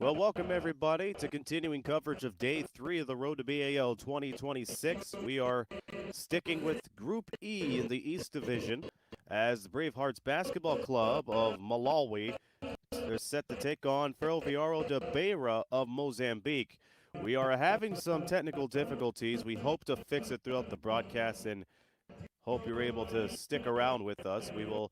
Well, welcome everybody to continuing coverage of Day 3 of the Road to B.A.L. 2026. We are sticking with Group E in the East Division as the Bravehearts Basketball Club of Malawi are set to take on Ferroviario de Beira of Mozambique. We are having some technical difficulties. We hope to fix it throughout the broadcast and hope you're able to stick around with us. We will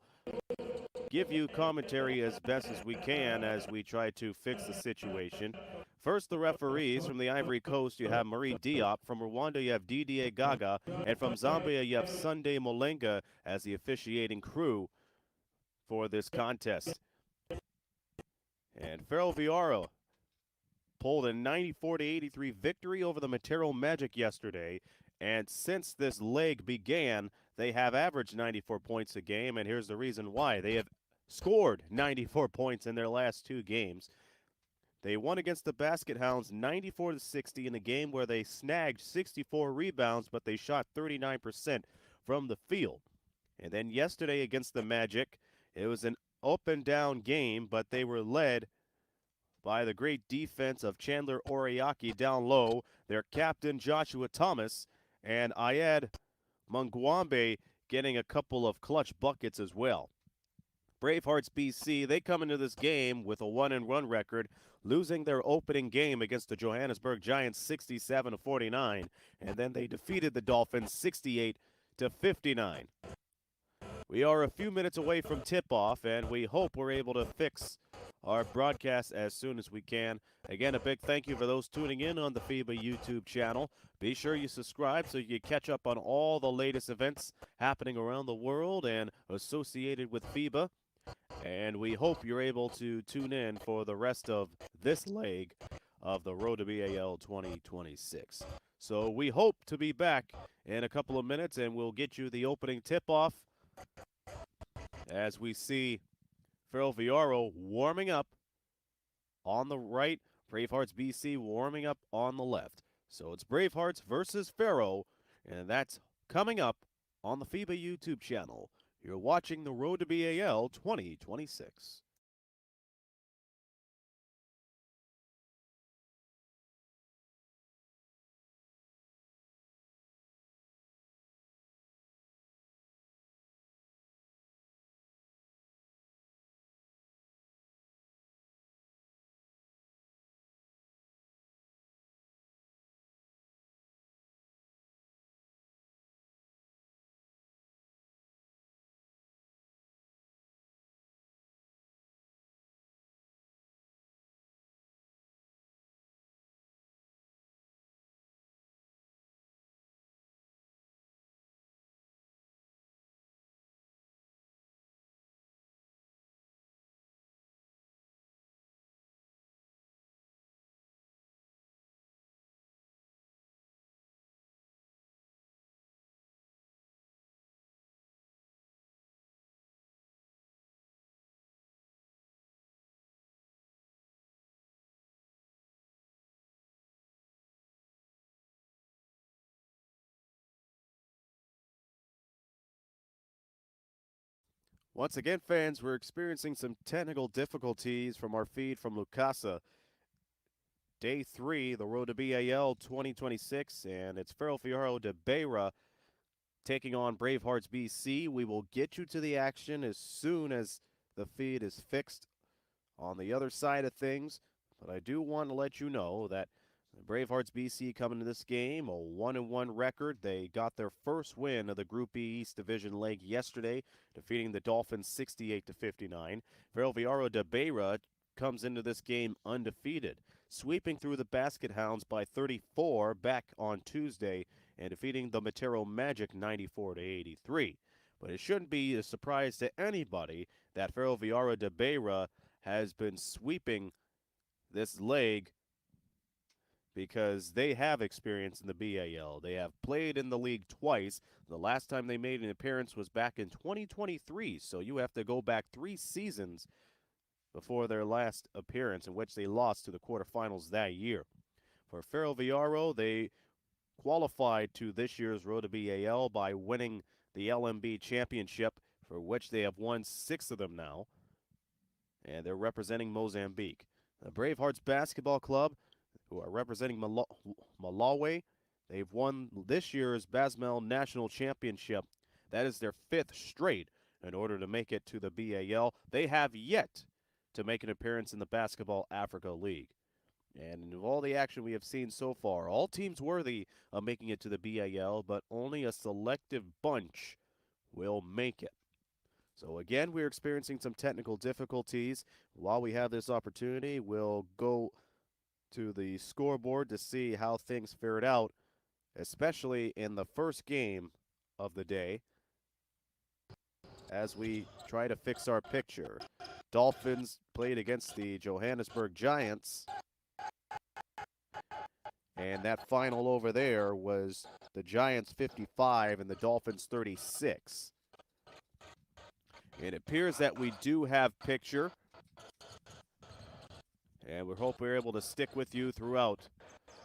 give you commentary as best as we can as we try to fix the situation. First, the referees. From the Ivory Coast, you have Marie Diop. From Rwanda, you have Didier Gaga. And from Zambia, you have Sunday Molenga as the officiating crew for this contest. And Ferroviario pulled a 94-83 victory over the Matero Magic yesterday. And since this leg began, they have averaged 94 points a game, and here's the reason why. They have scored 94 points in their last two games. They won against the Basket Hounds 94-60 in a game where they snagged 64 rebounds, but they shot 39% from the field. And then yesterday against the Magic, it was an up-and-down game, but they were led by the great defense of Chandler Oriaki down low, their captain Joshua Thomas, and Ayed Mungwambe getting a couple of clutch buckets as well. Bravehearts BC, they come into this game with a 1-1 record, losing their opening game against the Johannesburg Giants 67-49, and then they defeated the Dolphins 68-59. We are a few minutes away from tip-off, and we hope we're able to fix our broadcast as soon as we can. Again, a big thank you for those tuning in on the FIBA YouTube channel. Be sure you subscribe so you catch up on all the latest events happening around the world and associated with FIBA. And we hope you're able to tune in for the rest of this leg of the Road to BAL 2026. So we hope to be back in a couple of minutes, and we'll get you the opening tip-off as we see Ferroviario warming up on the right, Bravehearts BC warming up on the left. So it's Bravehearts versus Ferro, and that's coming up on the FIBA YouTube channel. You're watching the Road to BAL 2026. Once again, fans, we're experiencing some technical difficulties from our feed from Lucasa. Day 3, the Road to BAL 2026, and it's Ferroviario de Beira taking on Bravehearts BC. We will get you to the action as soon as the feed is fixed on the other side of things, but I do want to let you know that Bravehearts BC coming to this game, a 1-1 record. They got their first win of the Group B East Division leg yesterday, defeating the Dolphins 68-59. Ferroviario de Beira comes into this game undefeated, sweeping through the Basket Hounds by 34 back on Tuesday and defeating the Matero Magic 94-83. But it shouldn't be a surprise to anybody that Ferroviario de Beira has been sweeping this leg because they have experience in the BAL. They have played in the league twice. The last time they made an appearance was back in 2023, so you have to go back 3 seasons before their last appearance, in which they lost to the quarterfinals that year. For Ferroviario, they qualified to this year's Road to BAL by winning the LMB championship, for which they have won 6 of them now, and they're representing Mozambique. The Bravehearts Basketball Club, who are representing Malawi, they've won this year's B.A.L National Championship. That is their fifth straight in order to make it to the B.A.L. They have yet to make an appearance in the Basketball Africa League. And of all the action we have seen so far, all teams worthy of making it to the B.A.L, but only a selective bunch will make it. So again, we're experiencing some technical difficulties. While we have this opportunity, we'll go to the scoreboard to see how things fared out, especially in the first game of the day, as we try to fix our picture. Dolphins played against the Johannesburg Giants, and that final over there was the Giants 55 and the Dolphins 36. It appears that we do have picture, and we hope we're able to stick with you throughout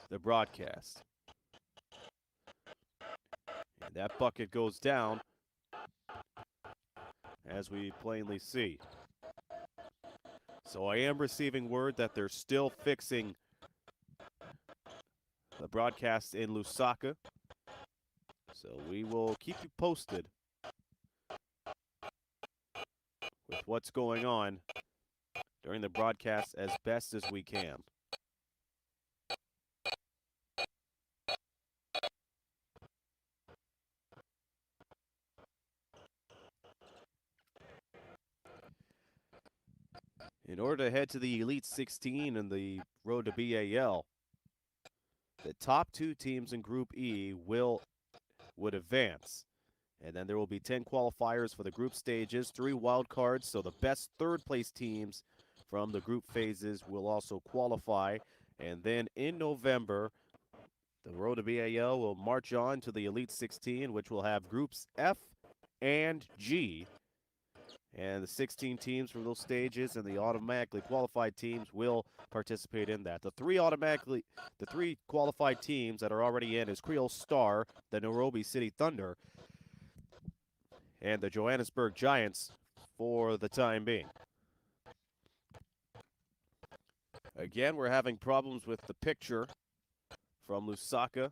the broadcast. And that bucket goes down, as we plainly see. So I am receiving word that they're still fixing the broadcast in Lusaka. So we will keep you posted with what's going on during the broadcast as best as we can. In order to head to the Elite 16 and the road to B.A.L, the top two teams in Group E would advance. And then there will be 10 qualifiers for the group stages, 3 wild cards, so the best third-place teams from the group phases will also qualify. And then in November, the road to B.A.L will march on to the Elite 16, which will have groups F and G. And the 16 teams from those stages and the automatically qualified teams will participate in that. The three qualified teams that are already in is Creole Star, the Nairobi City Thunder, and the Johannesburg Giants for the time being. Again, we're having problems with the picture from Lusaka,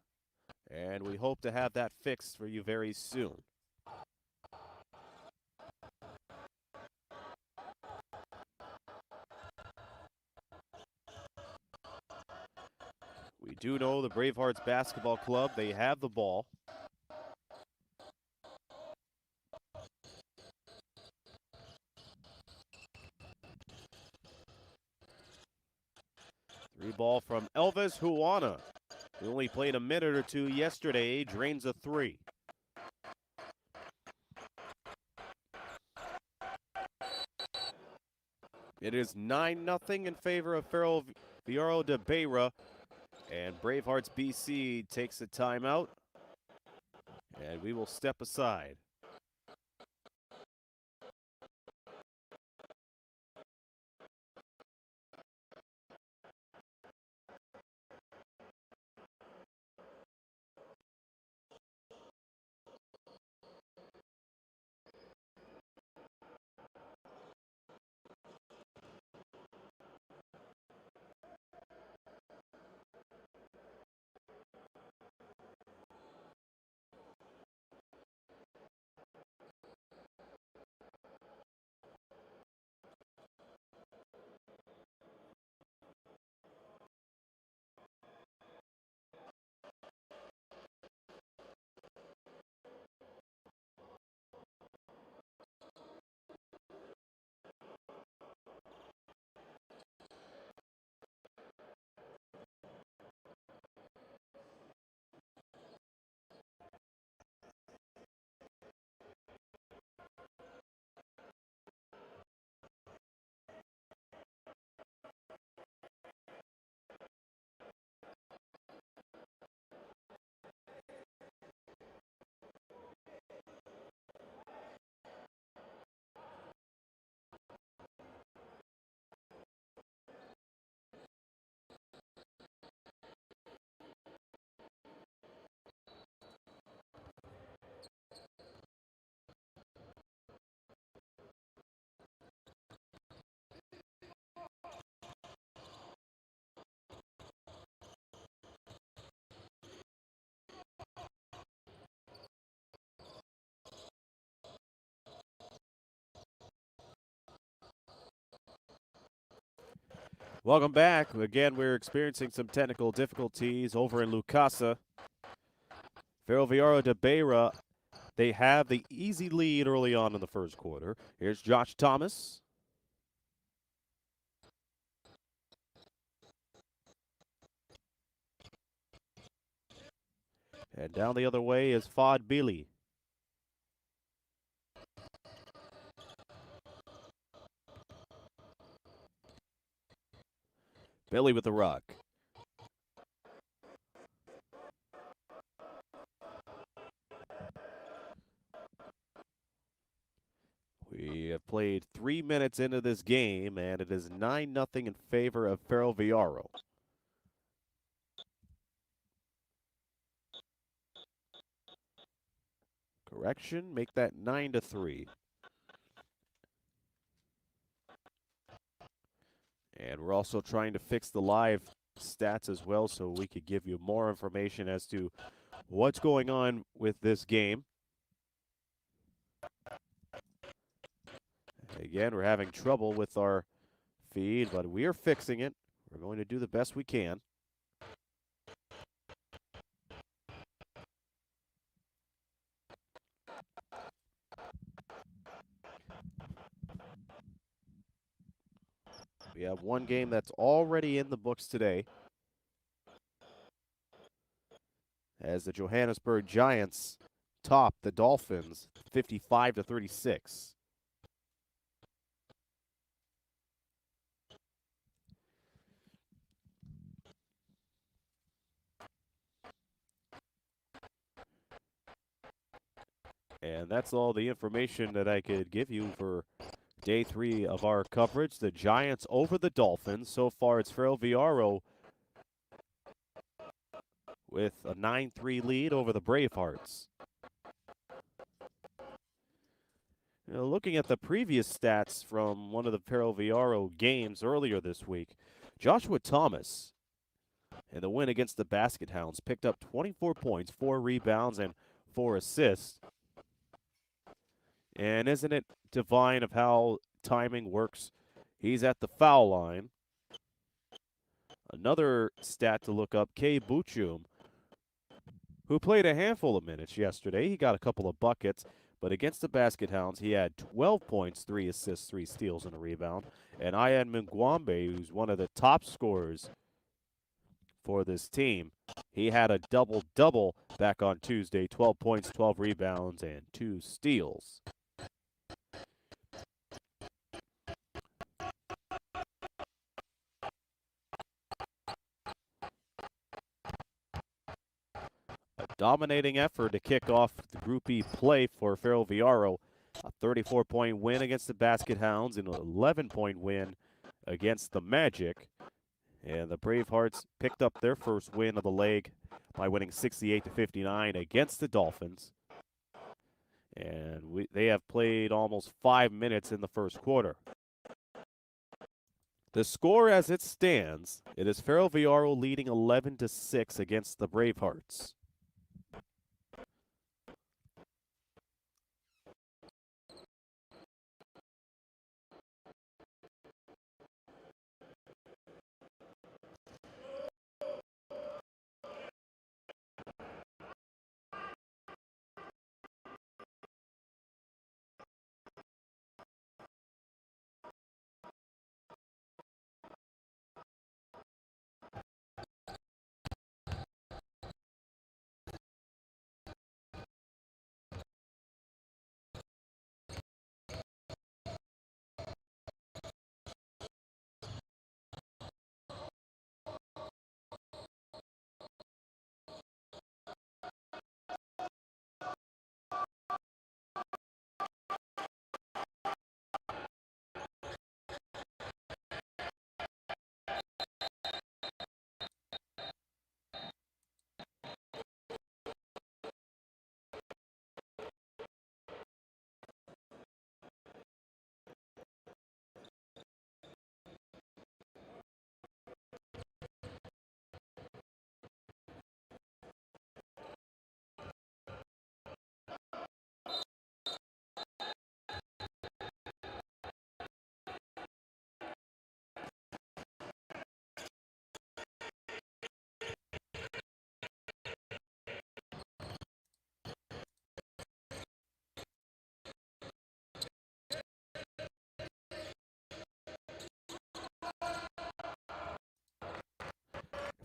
and we hope to have that fixed for you very soon. We do know the Bravehearts Basketball Club, they have the ball. Three ball from Elvis Huana, who only played a minute or two yesterday, drains a three. It is 9-0 in favor of Ferroviario de Beira, and Bravehearts BC takes a timeout, and we will step aside. Welcome back. Again, we're experiencing some technical difficulties over in Lucasa. Ferroviario de Beira, they have the easy lead early on in the first quarter. Here's Josh Thomas. And down the other way is FBE. Billy with the rock. We have played 3 minutes into this game, and it is 9-0 in favor of Ferroviario. Correction, make that 9-3. And we're also trying to fix the live stats as well so we could give you more information as to what's going on with this game. Again, we're having trouble with our feed, but we are fixing it. We're going to do the best we can. We have one game that's already in the books today, as the Johannesburg Giants top the Dolphins 55-36. And that's all the information that I could give you for day 3 of our coverage. The Giants over the Dolphins. So far, it's Ferroviario with a 9-3 lead over the Bravehearts. Looking at the previous stats from one of the Ferroviario games earlier this week, Joshua Thomas in the win against the Basket Hounds picked up 24 points, 4 rebounds, and 4 assists. And isn't it divine of how timing works? He's at the foul line. Another stat to look up, Kay Buchum, who played a handful of minutes yesterday. He got a couple of buckets, but against the Basket Hounds, he had 12 points, 3 assists, 3 steals, and a rebound. And Ian Mngwambe, who's one of the top scorers for this team, he had a double-double back on Tuesday, 12 points, 12 rebounds, and 2 steals. A dominating effort to kick off the Group E play for Ferroviario. A 34-point win against the Basket Hounds and an 11-point win against the Magic. And the Bravehearts picked up their first win of the leg by winning 68-59 against the Dolphins. And they have played almost 5 minutes in the first quarter. The score as it stands, it is Ferroviario leading 11-6 against the Bravehearts.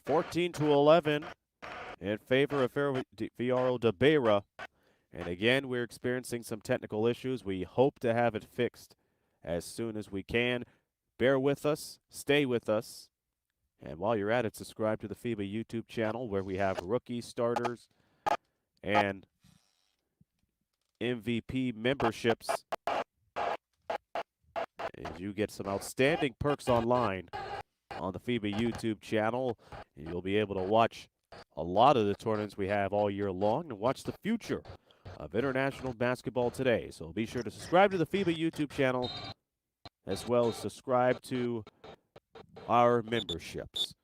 14-11 in favor of Ferroviario de Beira. And again, we're experiencing some technical issues. We hope to have it fixed as soon as we can. Bear with us, stay with us. And while you're at it, subscribe to the FIBA YouTube channel where we have rookie starters and MVP memberships. As you get some outstanding perks online on the FIBA YouTube channel, and you'll be able to watch a lot of the tournaments we have all year long and watch the future of international basketball today. So be sure to subscribe to the FIBA YouTube channel as well as subscribe to our memberships.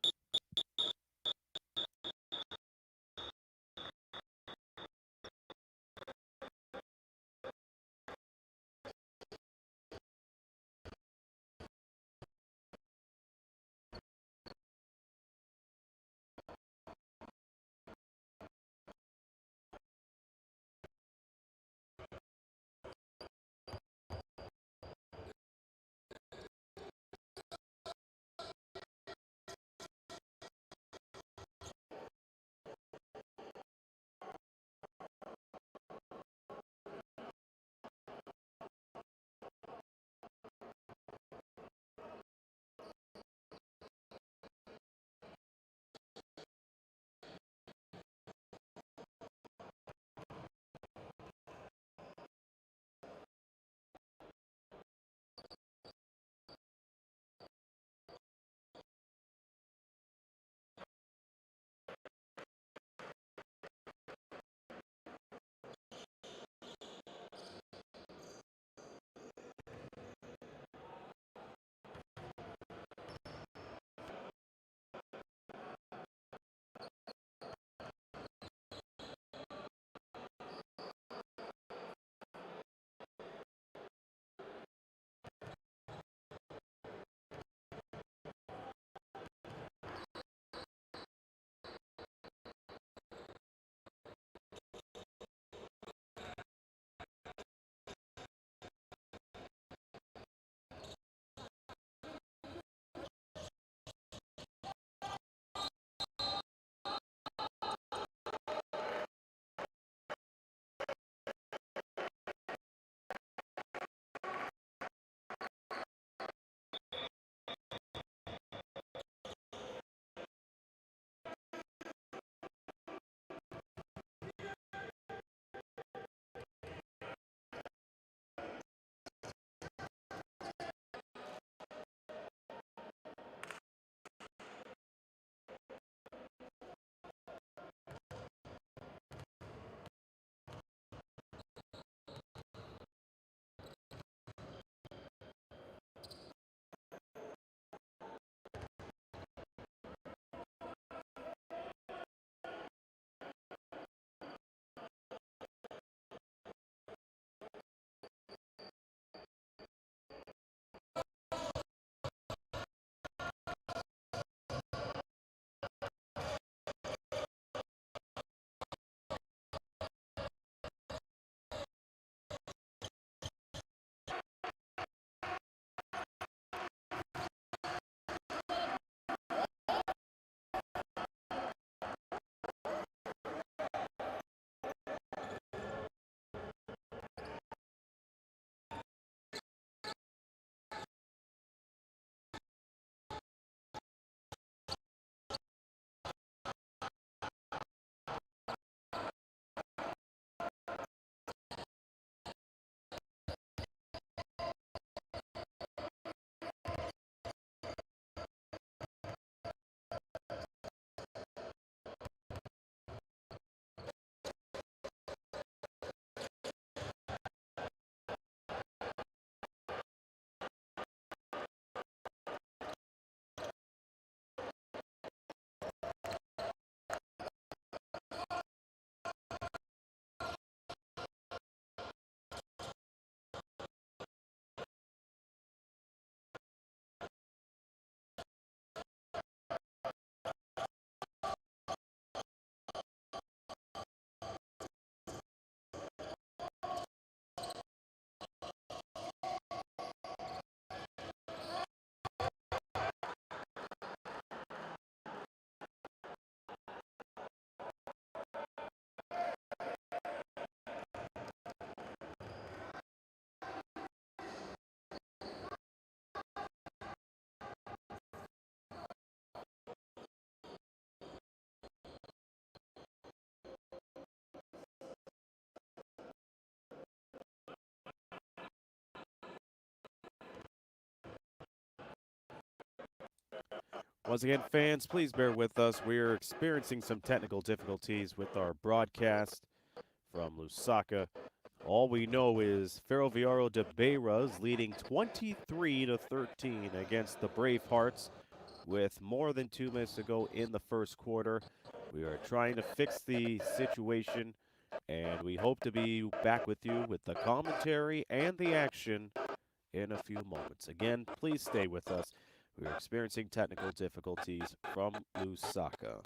Once again, fans, please bear with us. We're experiencing some technical difficulties with our broadcast from Lusaka. All we know is Ferroviario de Beira is leading 23-13 against the Bravehearts with more than 2 minutes to go in the first quarter. We are trying to fix the situation, and we hope to be back with you with the commentary and the action in a few moments. Again, please stay with us. We're experiencing technical difficulties from Lusaka.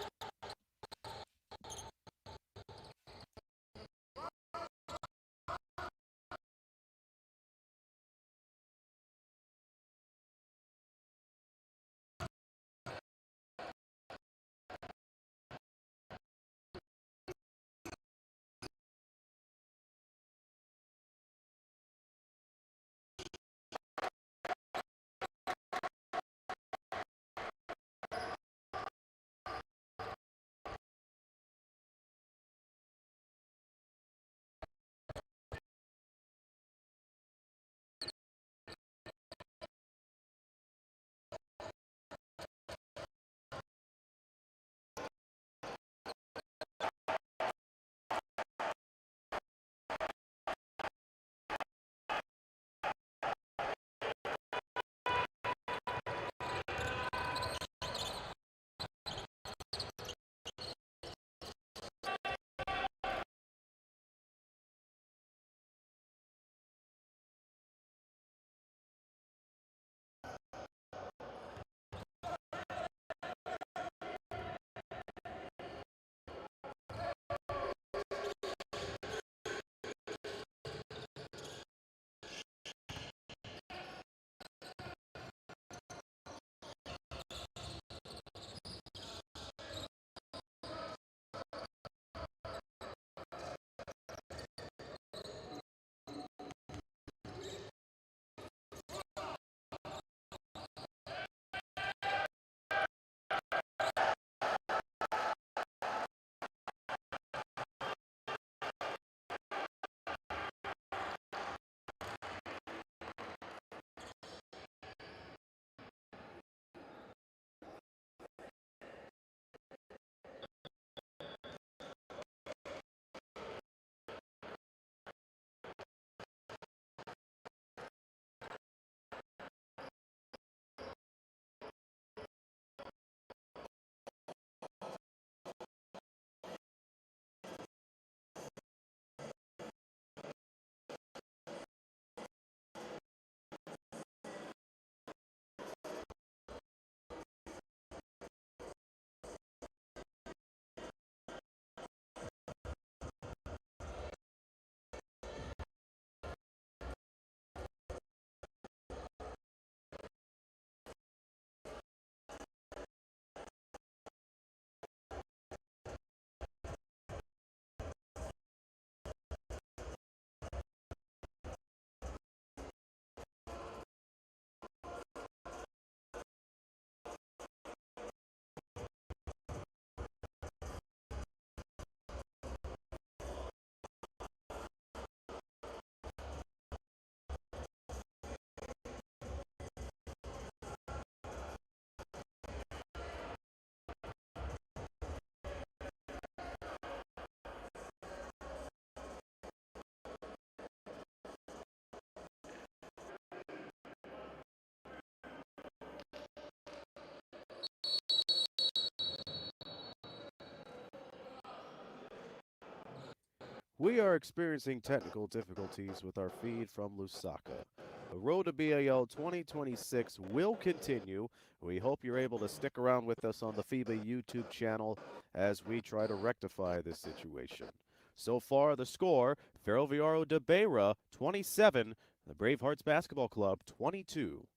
We are experiencing technical difficulties with our feed from Lusaka. The road to B.A.L 2026 will continue. We hope you're able to stick around with us on the FIBA YouTube channel as we try to rectify this situation. So far, the score, Ferroviario de Beira 27, the Bravehearts Basketball Club 22.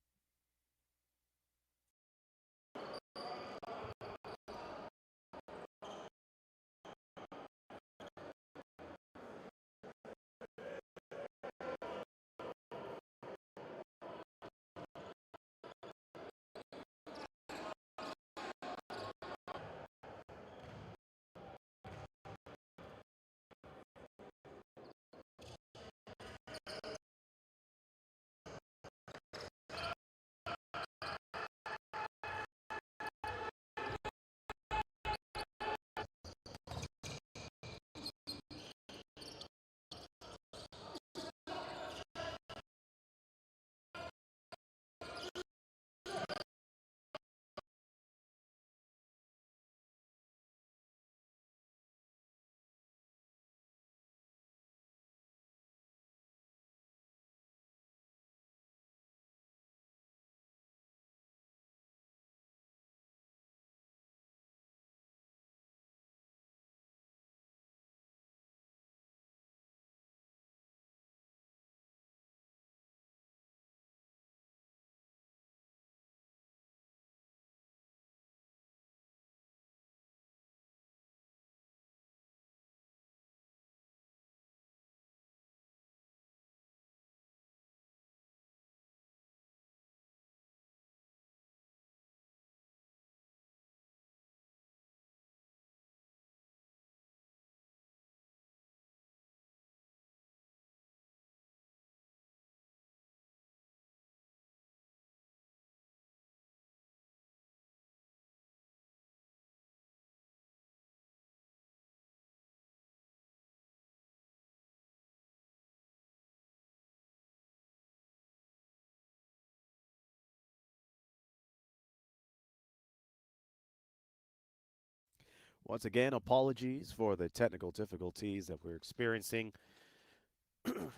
Once again, apologies for the technical difficulties that we're experiencing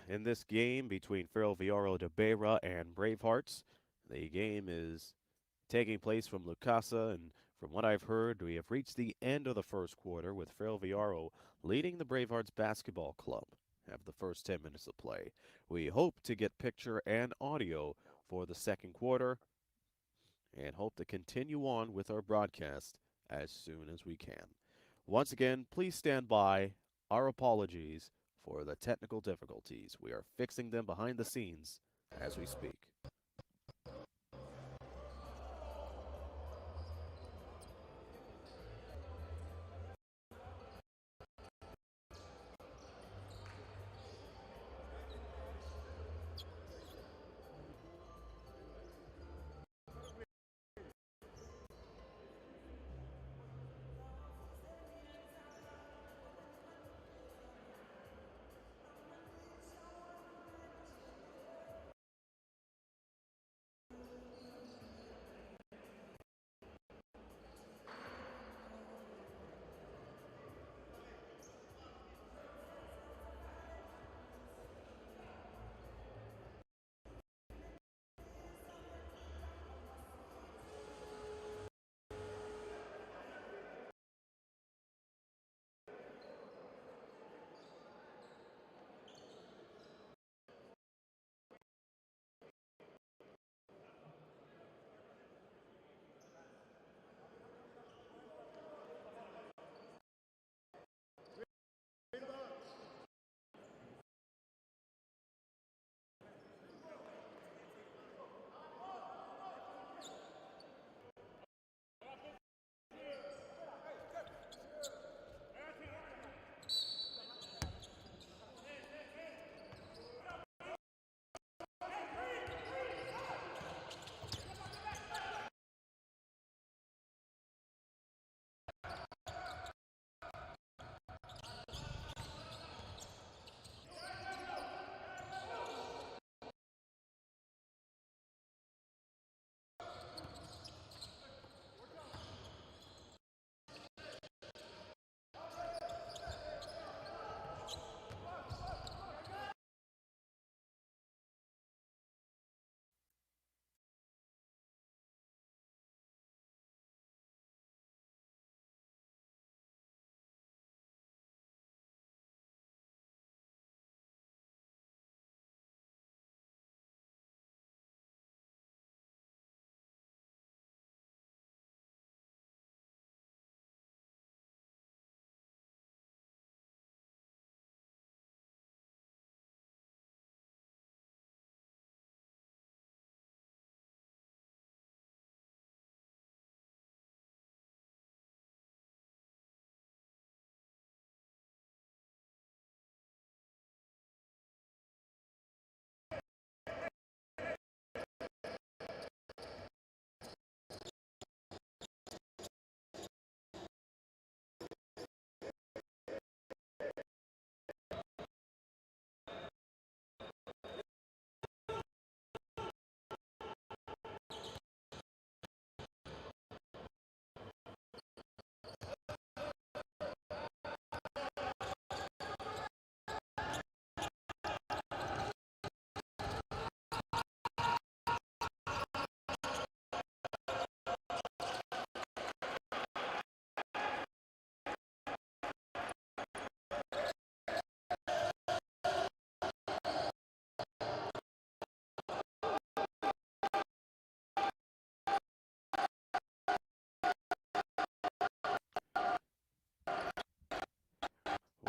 in this game between Ferroviario de Beira and Bravehearts. The game is taking place from Lucasa, and from what I've heard, we have reached the end of the first quarter with Ferroviario leading the Bravehearts basketball club. Have the first 10 minutes of play. We hope to get picture and audio for the second quarter and hope to continue on with our broadcast as soon as we can. Once again, please stand by. Our apologies for the technical difficulties. We are fixing them behind the scenes as we speak.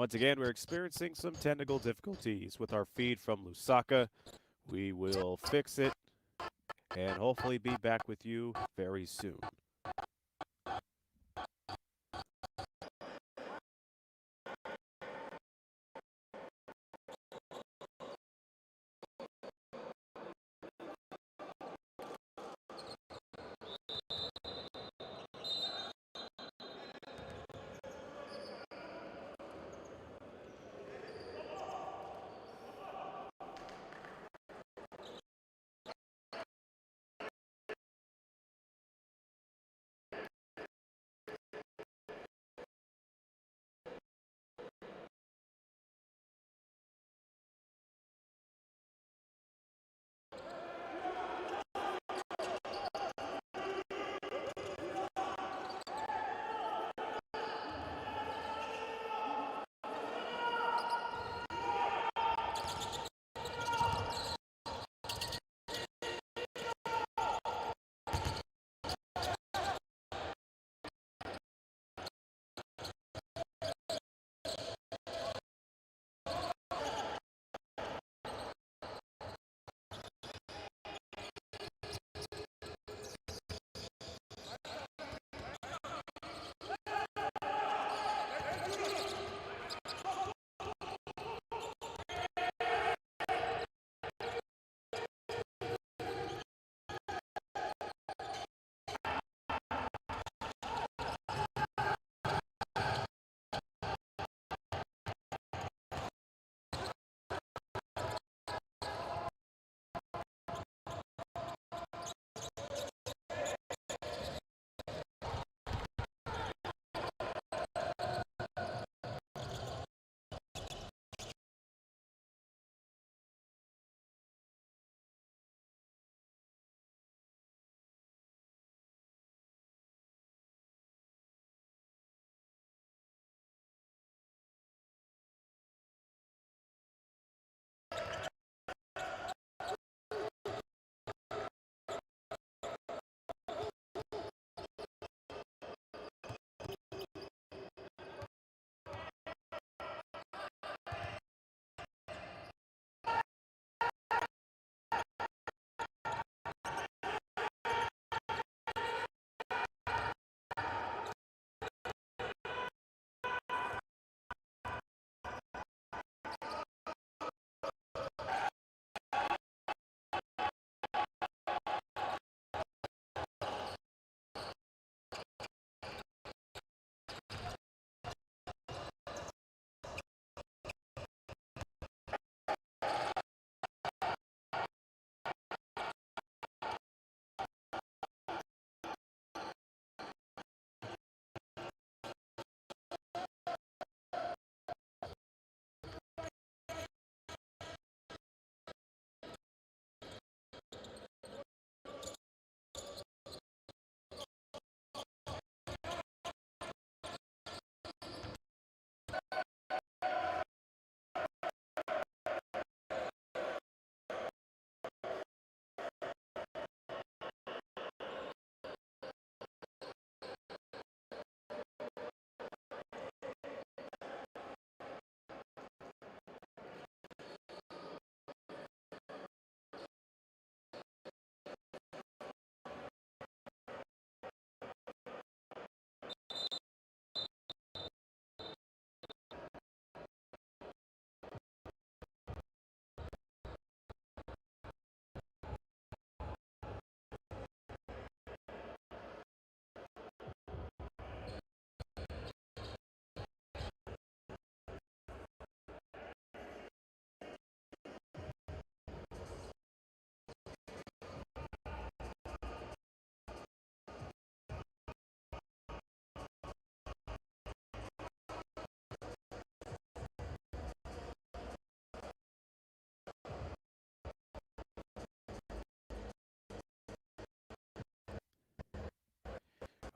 Once again, we're experiencing some technical difficulties with our feed from Lusaka. We will fix it and hopefully be back with you very soon.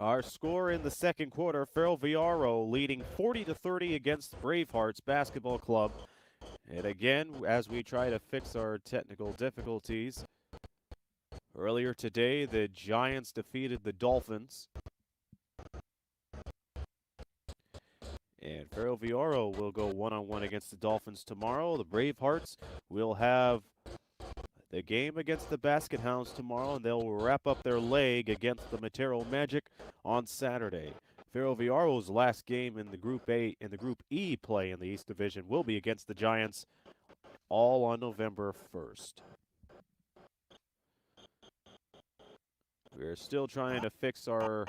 Our score in the second quarter, Ferroviario leading 40-30 against Bravehearts Basketball Club. And again, as we try to fix our technical difficulties, earlier today the Giants defeated the Dolphins. And Ferroviario will go one-on-one against the Dolphins tomorrow. The Bravehearts will have the game against the Basket Hounds tomorrow, and they'll wrap up their leg against the Matero Magic on Saturday. Ferroviario's last game in the Group E play in the East Division will be against the Giants, all on November 1st. We're still trying to fix our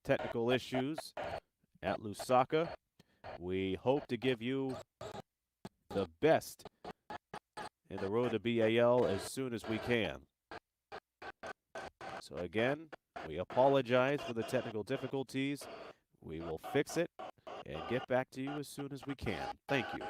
technical issues at Lusaka. We hope to give you the best in the road to B.A.L. as soon as we can. So again, we apologize for the technical difficulties. We will fix it and get back to you as soon as we can. Thank you.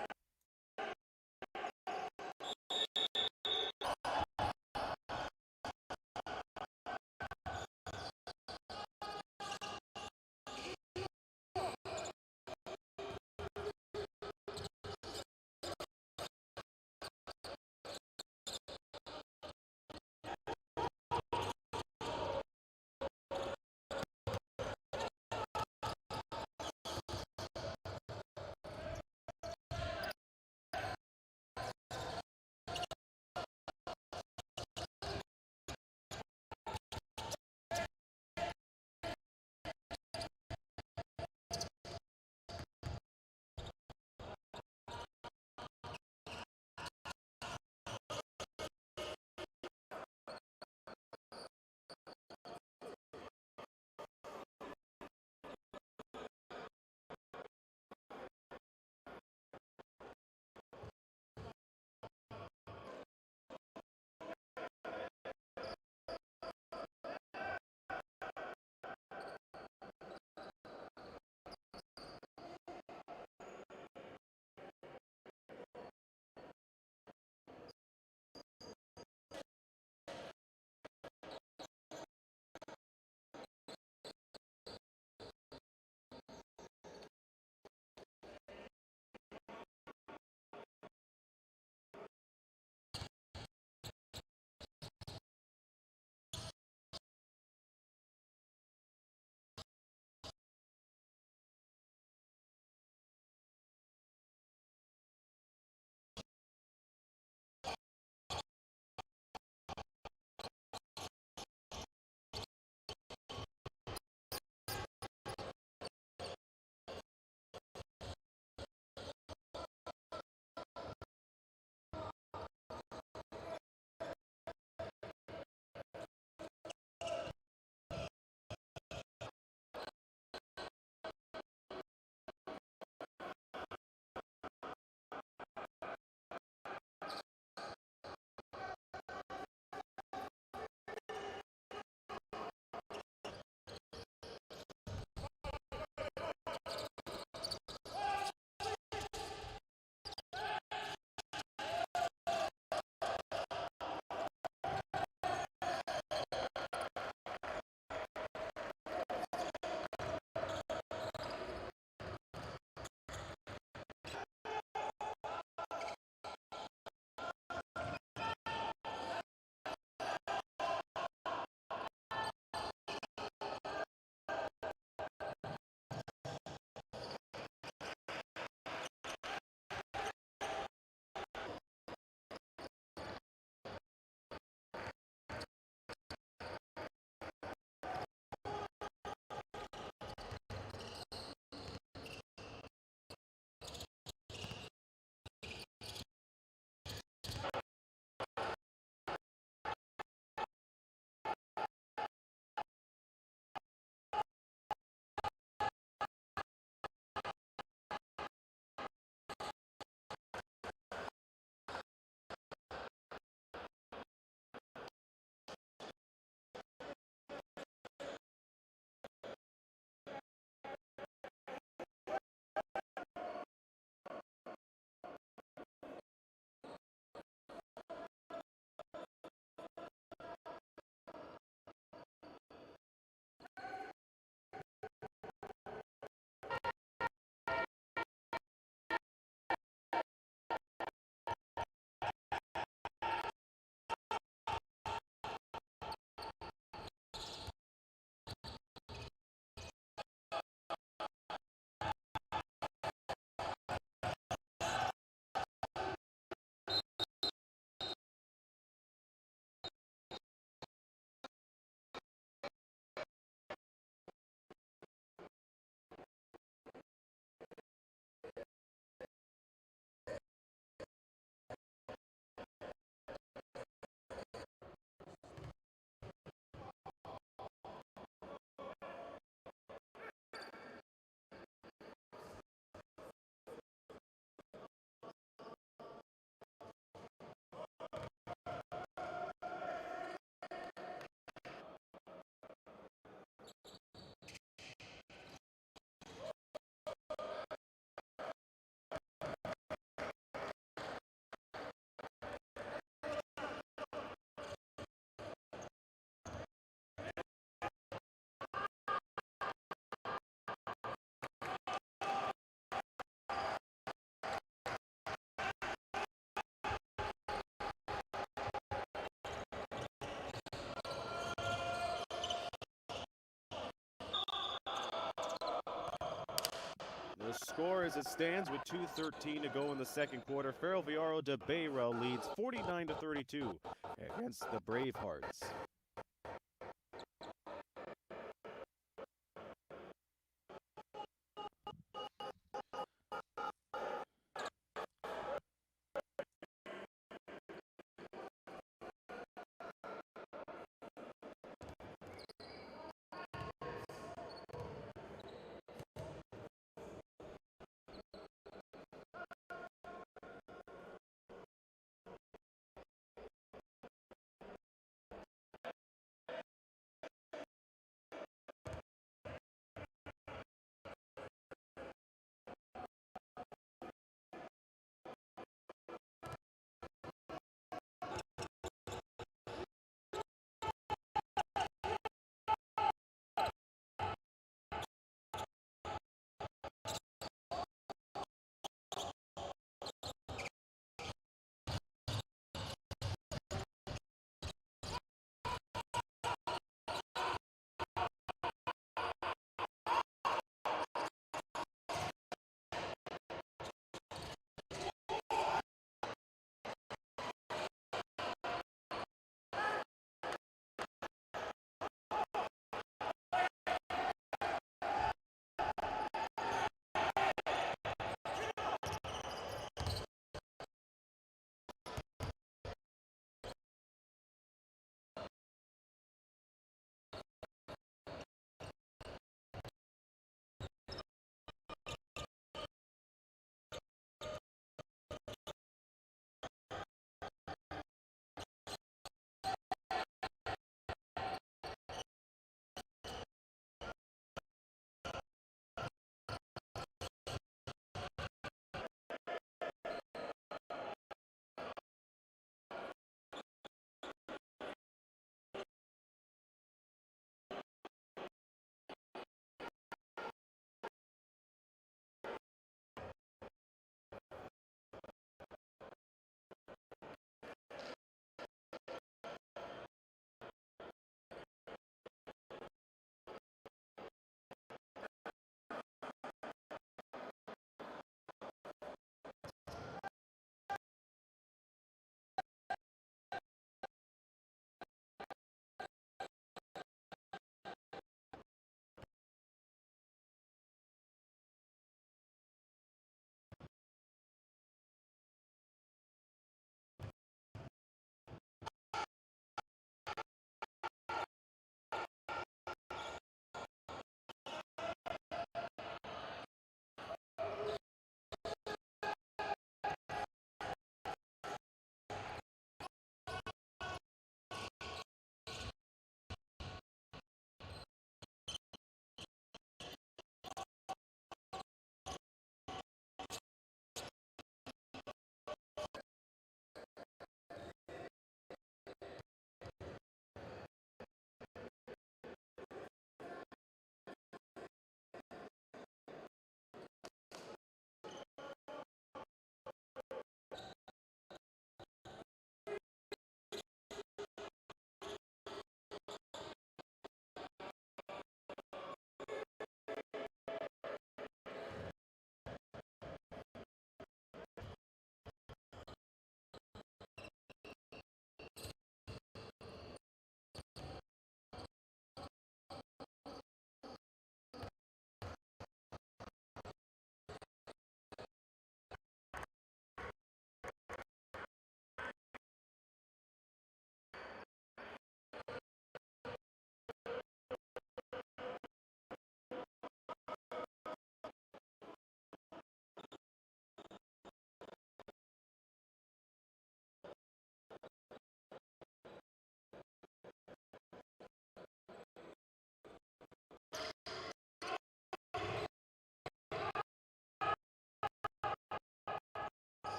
The score as it stands with 2:13 to go in the second quarter. Ferroviario de Beira leads 49-32 against the Bravehearts.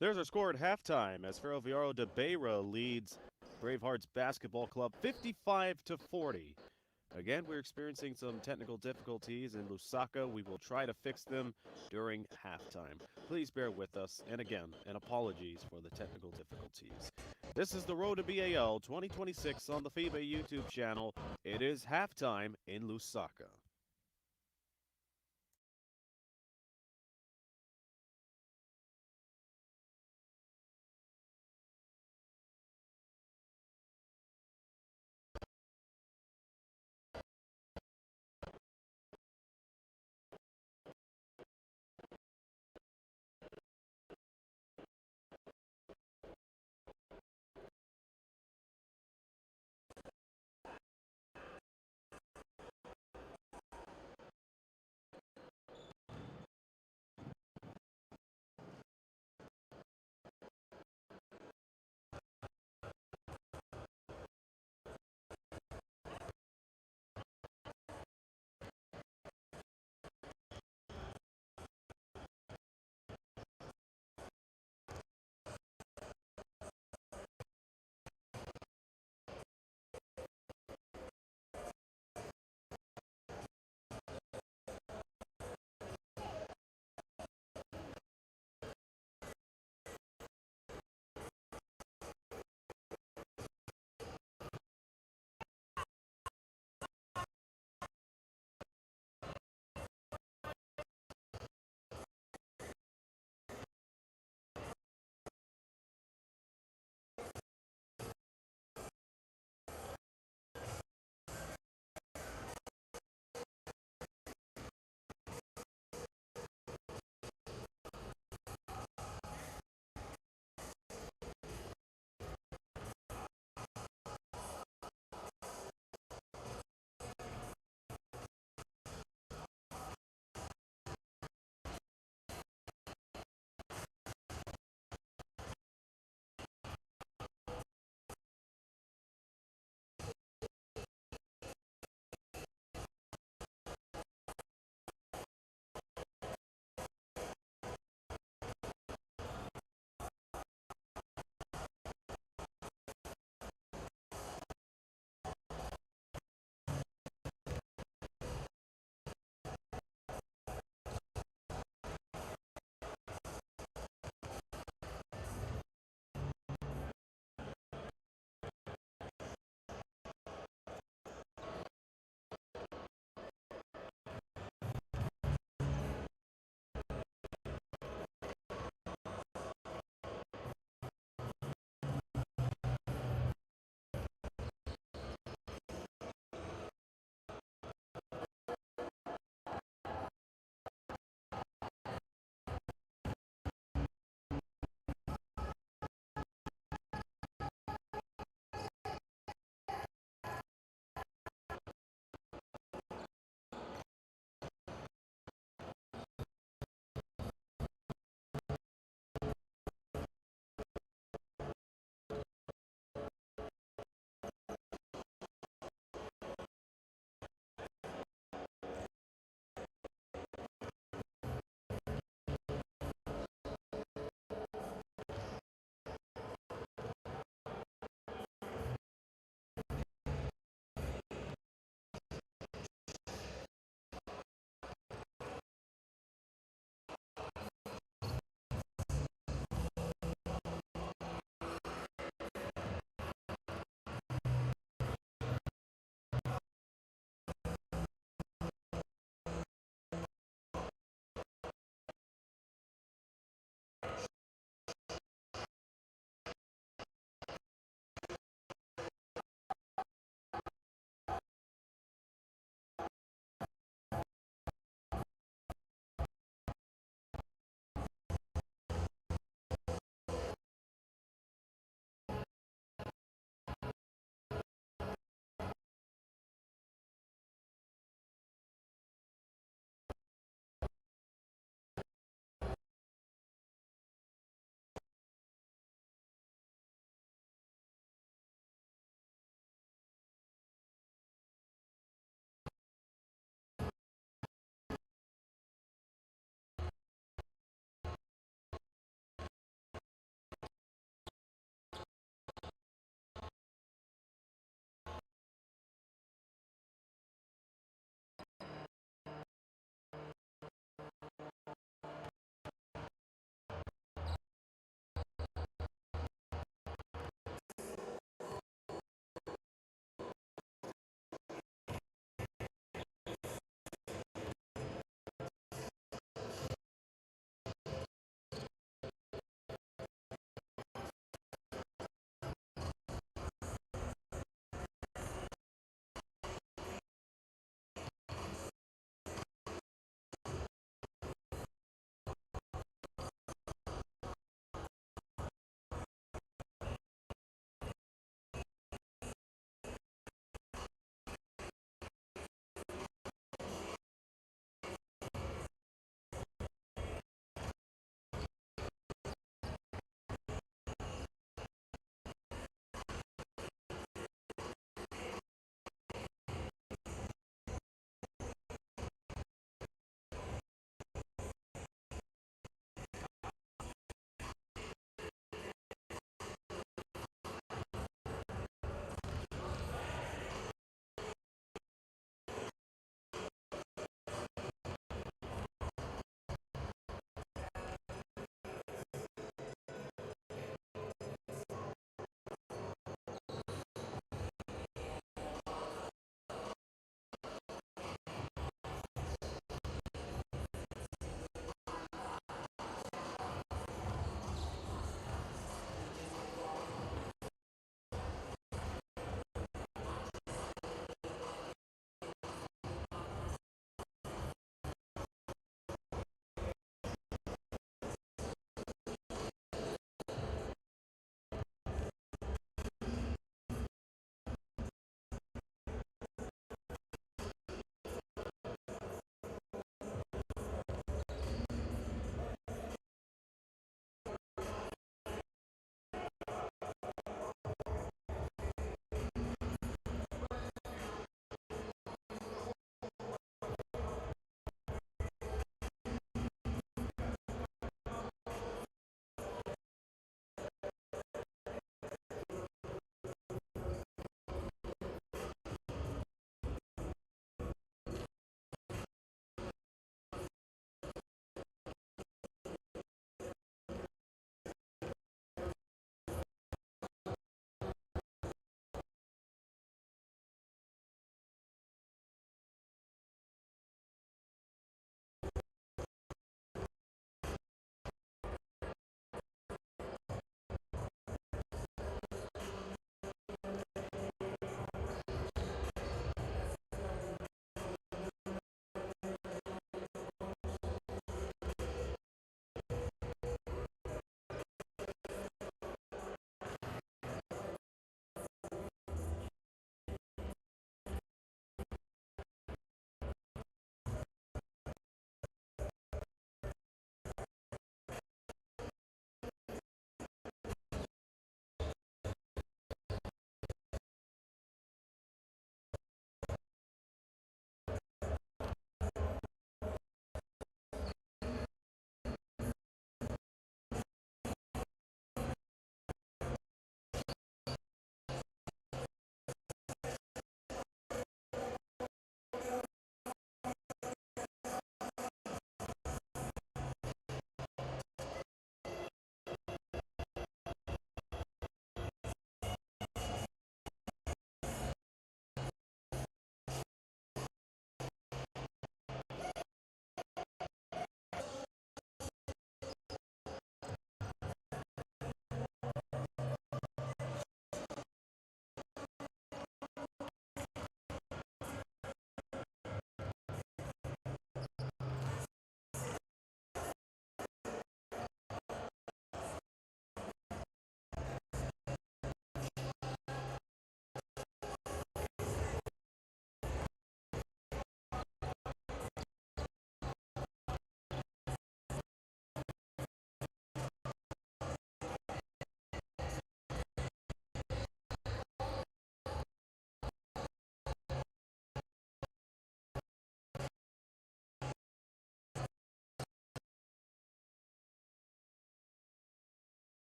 There's our score at halftime as Ferroviario de Beira leads Bravehearts Basketball Club 55 to 40. Again, we're experiencing some technical difficulties in Lusaka. We will try to fix them during halftime. Please bear with us, and again, and apologies for the technical difficulties. This is the Road to B.A.L 2026 on the FIBA YouTube channel. It is halftime in Lusaka.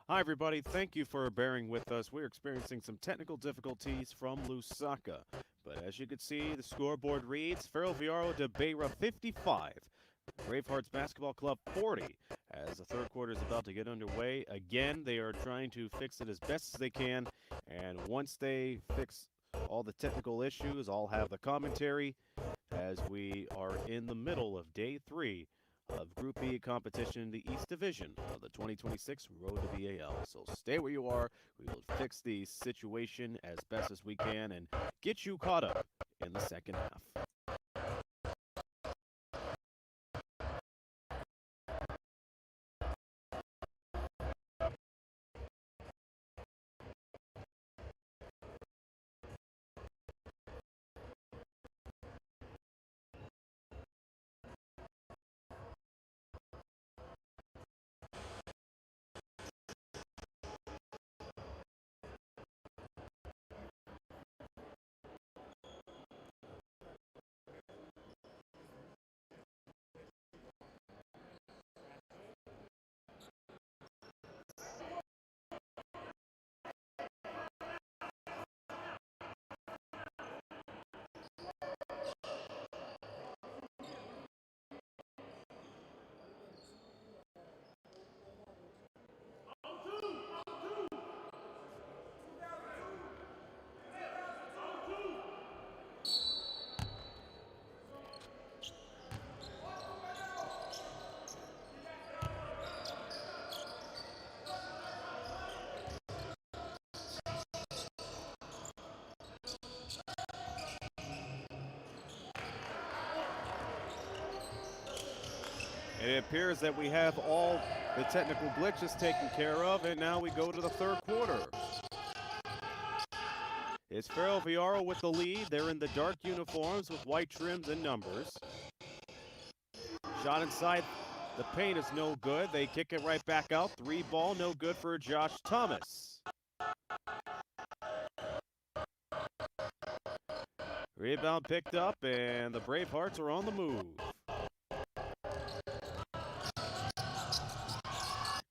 Hi, everybody. Thank you for bearing with us. We're experiencing some technical difficulties from Lusaka. But as you can see, the scoreboard reads Ferroviario de Beira 55, Bravehearts Basketball Club 40. As the third quarter is about to get underway, again, they are trying to fix it as best as they can. And once they fix all the technical issues, I'll have the commentary as we are in the middle of day 3 of Group B competition in the East Division of the 2026 Road to B.A.L. So stay where you are. We will fix the situation as best as we can and get you caught up in the second half. It appears that we have all the technical glitches taken care of, and now we go to the third quarter. It's Ferroviario with the lead. They're in the dark uniforms with white trims and numbers. Shot inside the paint is no good. They kick it right back out. 3 ball, no good for Josh Thomas. Rebound picked up, and the Bravehearts are on the move.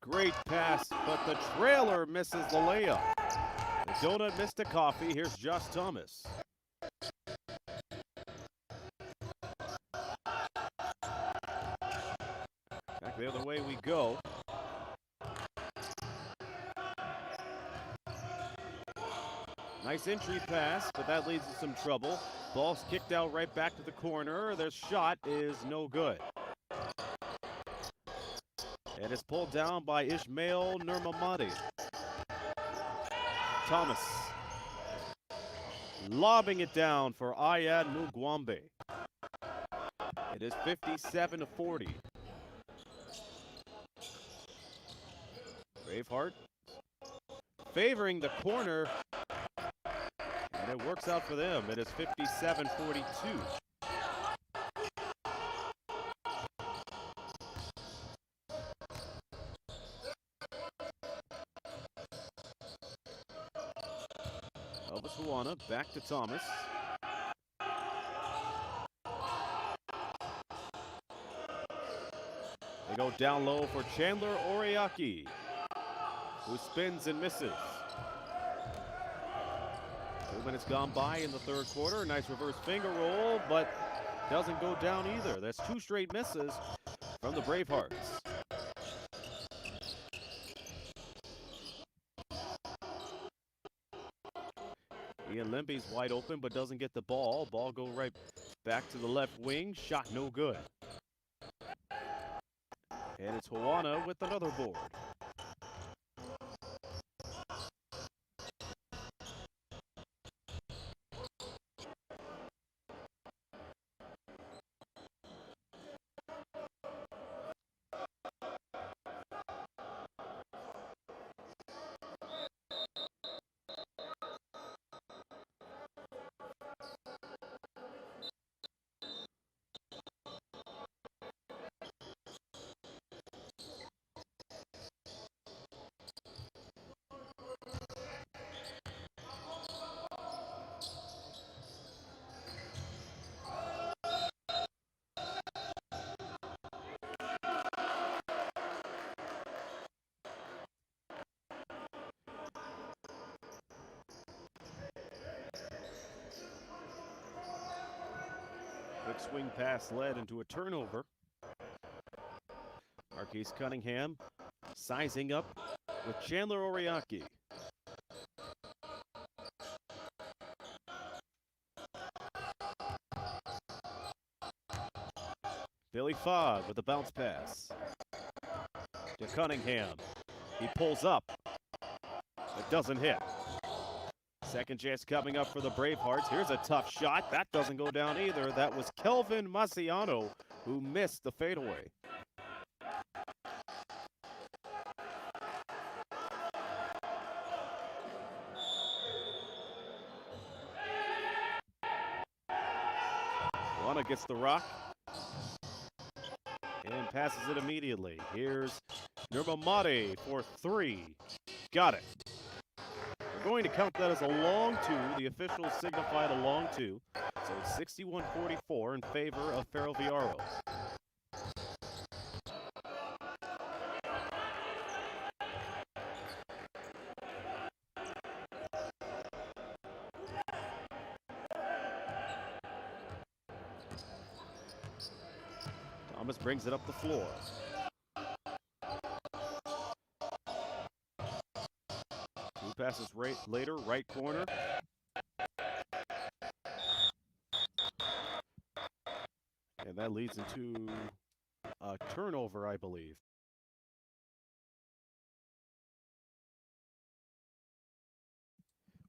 Great pass, but the trailer misses the layup. The donut missed a coffee. Here's Josh Thomas. Back the other way we go. Nice entry pass, but that leads to some trouble. Ball's kicked out right back to the corner. Their shot is no good. And it's pulled down by Ismail Nurmamadi. Thomas lobbing it down for Ayad Mugwambe. It is 57-40. Braveheart favoring the corner, and it works out for them. It is 57-42. Elvis Huana back to Thomas. They go down low for Chandler Oriaki, who spins and misses. 2 minutes gone by in the third quarter. Nice reverse finger roll, but doesn't go down either. That's 2 straight misses from the Bravehearts. Ian Limby's wide open, but doesn't get the ball. Ball go right back to the left wing. Shot no good. And it's Huana with another board. Quick swing pass led into a turnover. Marquise Cunningham sizing up with Chandler Oriaki. Billy Fogg with a bounce pass to Cunningham. He pulls up. It doesn't hit. Second chance coming up for the Bravehearts. Here's a tough shot. That doesn't go down either. That was Kelvin Maciano who missed the fadeaway. Juana gets the rock and passes it immediately. Here's Nurmamade for three. Got it. We're going to count that as a long two. The officials signified a long two. So 61-44 in favor of Ferroviario. Thomas brings it up the floor. Two passes later, right corner. And that leads into a turnover, I believe.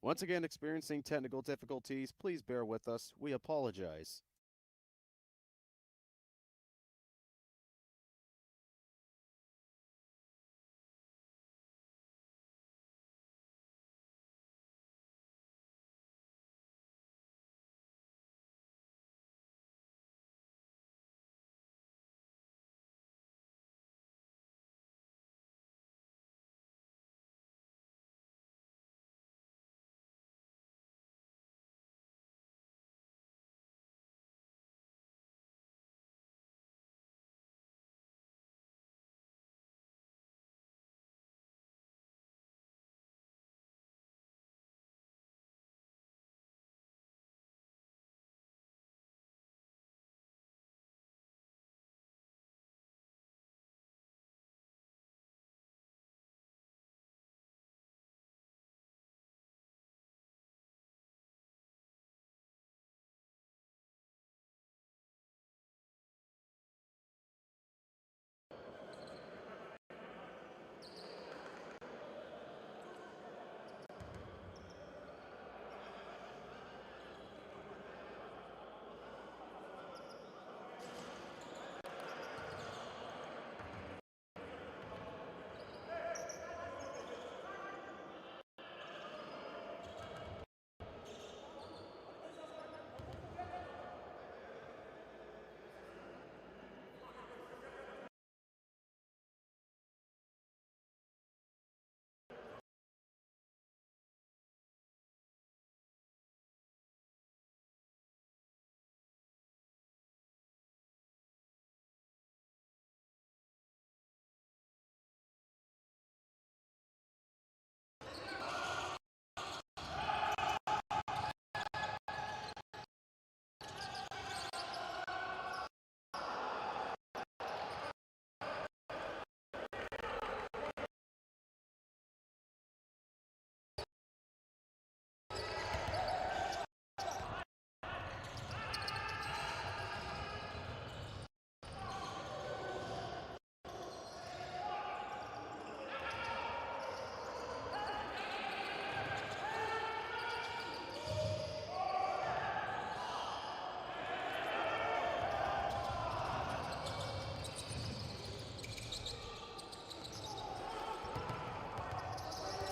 Once again, experiencing technical difficulties. Please bear with us. We apologize.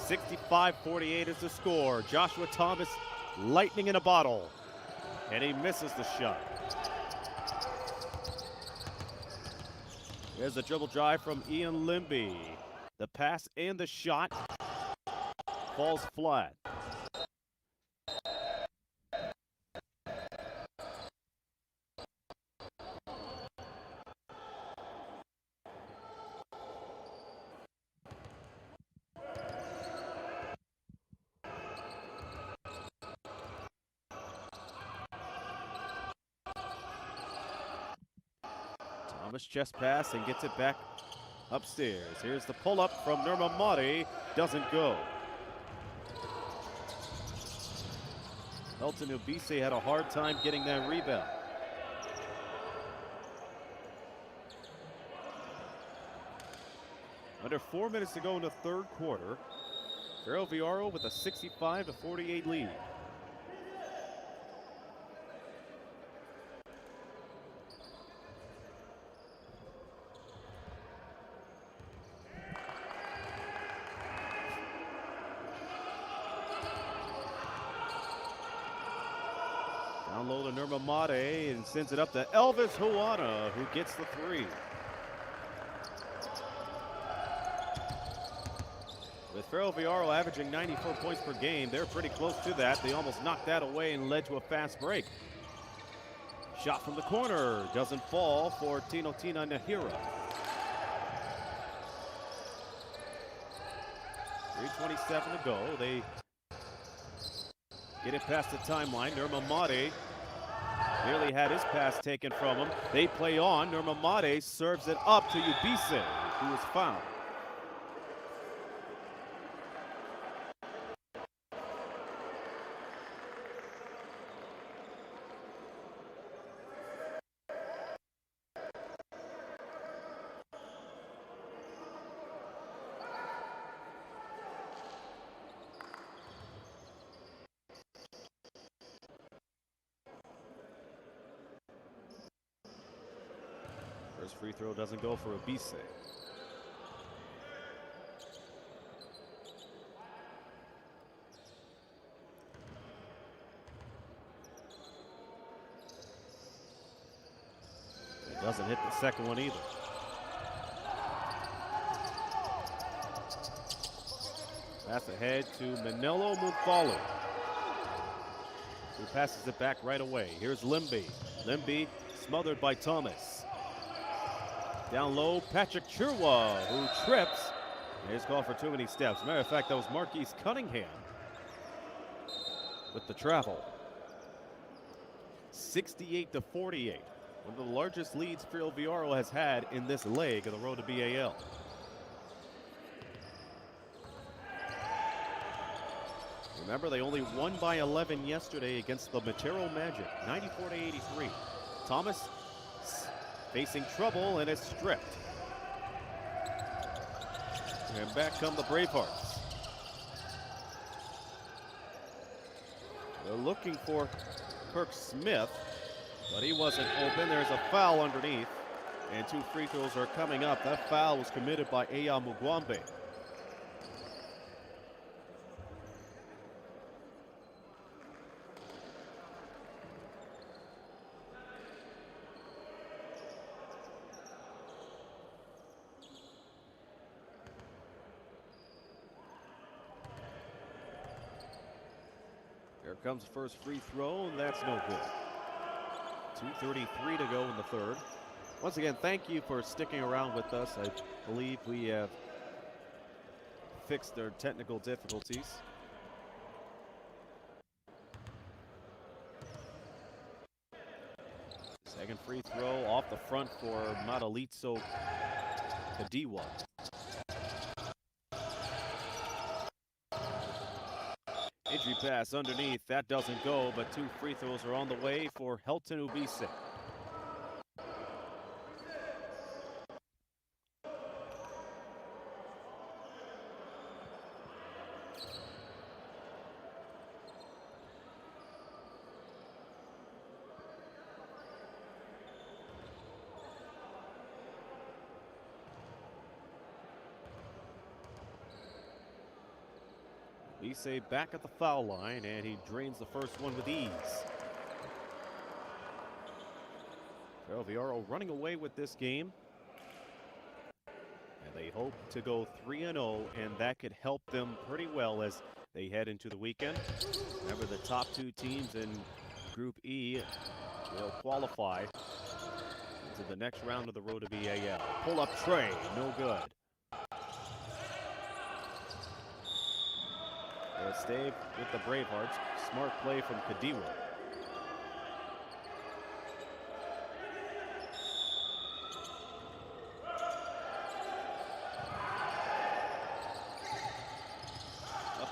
.65-48 is the score. Joshua Thomas, lightning in a bottle. And he misses the shot. There's a dribble drive from Ian Limby. The pass and the shot falls flat. Thomas chest pass and gets it back upstairs. Here's the pull-up from Nurmamadi. Doesn't go. Elton Ubise had a hard time getting that rebound. Under 4 minutes to go in the third quarter. Ferroviario with a 65-48 lead. Down low to Nurmamadi and sends it up to Elvis Huana, who gets the three. With Ferroviario averaging 94 points per game, they're pretty close to that. They almost knocked that away and led to a fast break. Shot from the corner doesn't fall for Tinotina Nahira. 3:27 to go. They get it past the timeline. Nurmamadi nearly had his pass taken from him. They play on. Nurmamadi serves it up to Ubise, who is fouled. First free throw doesn't go for Ubise. It doesn't hit the second one either. Pass ahead to Manelo Muthalu, who passes it back right away. Here's Limby. Limby smothered by Thomas. Down low, Patrick Chirwa, who trips. He's called for too many steps. Matter of fact, that was Marquise Cunningham with the travel. 68-48. One of the largest leads Ferroviario has had in this leg of the road to B.A.L. Remember, they only won by 11 yesterday against the Matero Magic, 94-83. Thomas facing trouble and is stripped. And back come the Bravehearts. They're looking for Kirk Smith, but he wasn't open. There's a foul underneath, and two free throws are coming up. That foul was committed by Aya Mugwambe. Here comes the first free throw, and that's no good. 2:33 to go in the third. Once again, thank you for sticking around with us. I believe we have fixed their technical difficulties. Second free throw off the front for Madalitso Kadiwa. Entry pass underneath, that doesn't go, but two free throws are on the way for Helton Ubise. Ubise back at the foul line, and he drains the first one with ease. Ferroviario running away with this game. And they hope to go 3-0, and that could help them pretty well as they head into the weekend. Remember, the top two teams in Group E will qualify into the next round of the road to B.A.L. Pull-up tray, no good. They'll stay with the Bravehearts. Smart play from Kadiwa.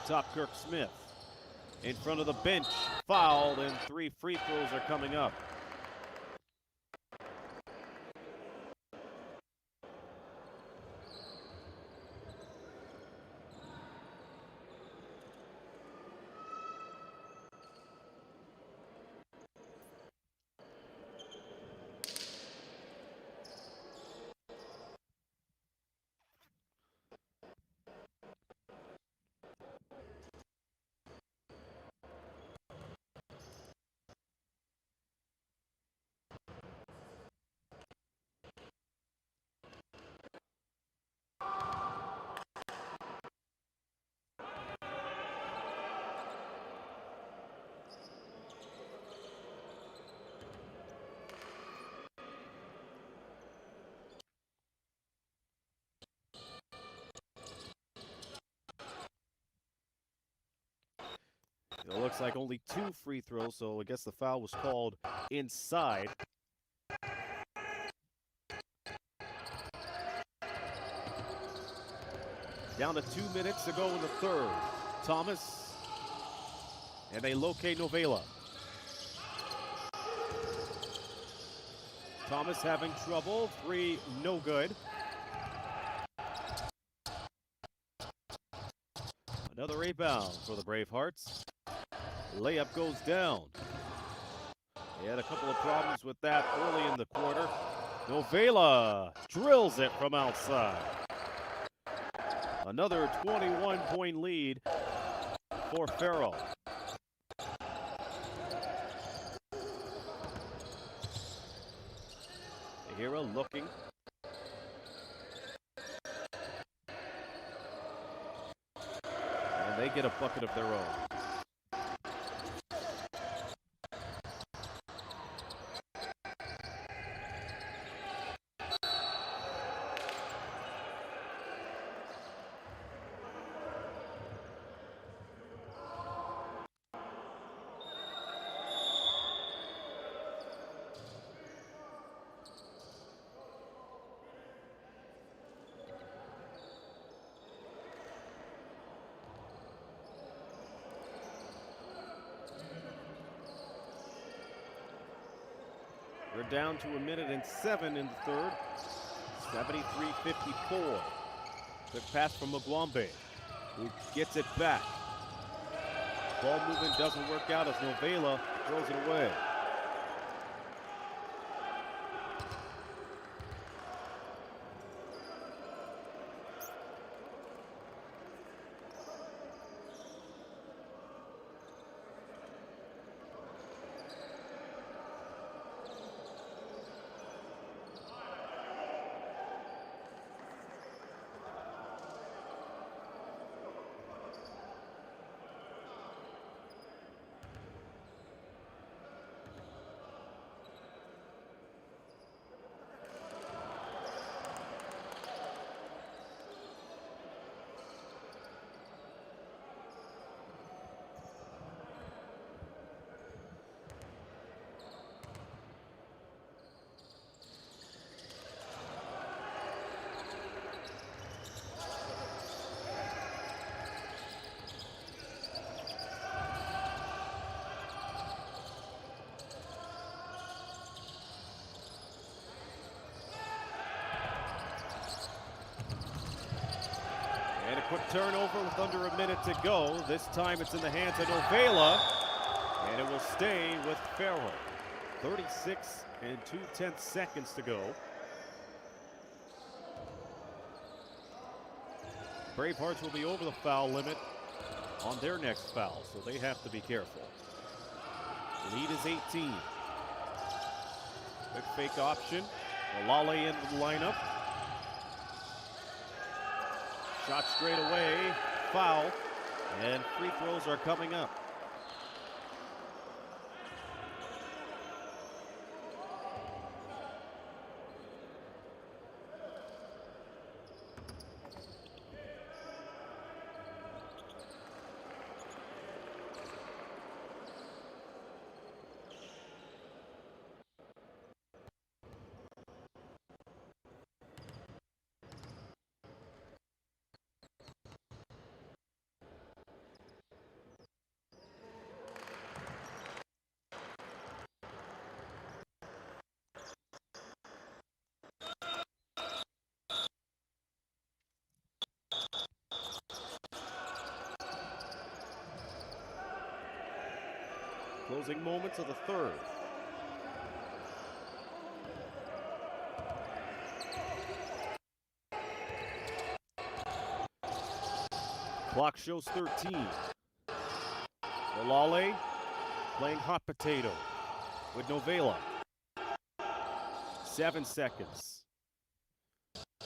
top Kirk Smith. In front of the bench, fouled, and 3 free throws are coming up. It looks like only 2 free throws, so I guess the foul was called inside. Down to 2 minutes to go in the third. Thomas, and they locate Novela. Thomas having trouble, 3 no good. Another rebound for the Bravehearts. Layup goes down. They had a couple of problems with that early in the quarter. Novela drills it from outside. Another 21-point lead for Ferro. Beira looking. And they get a bucket of their own. We're down to 1:07 in the third. 73-54. Quick pass from Magwambe, who gets it back. Ball movement doesn't work out as Novela throws it away. And a quick turnover with under a minute to go. This time it's in the hands of Novela, and it will stay with Ferro. 36 and 2/10 seconds to go. Bravehearts will be over the foul limit on their next foul, so they have to be careful. Lead is 18. Quick fake option. Malale into the lineup. Shot straight away, foul, and free throws are coming up. Closing moments of the third. Clock shows 13. Olale playing hot potato with Novela. 7 seconds.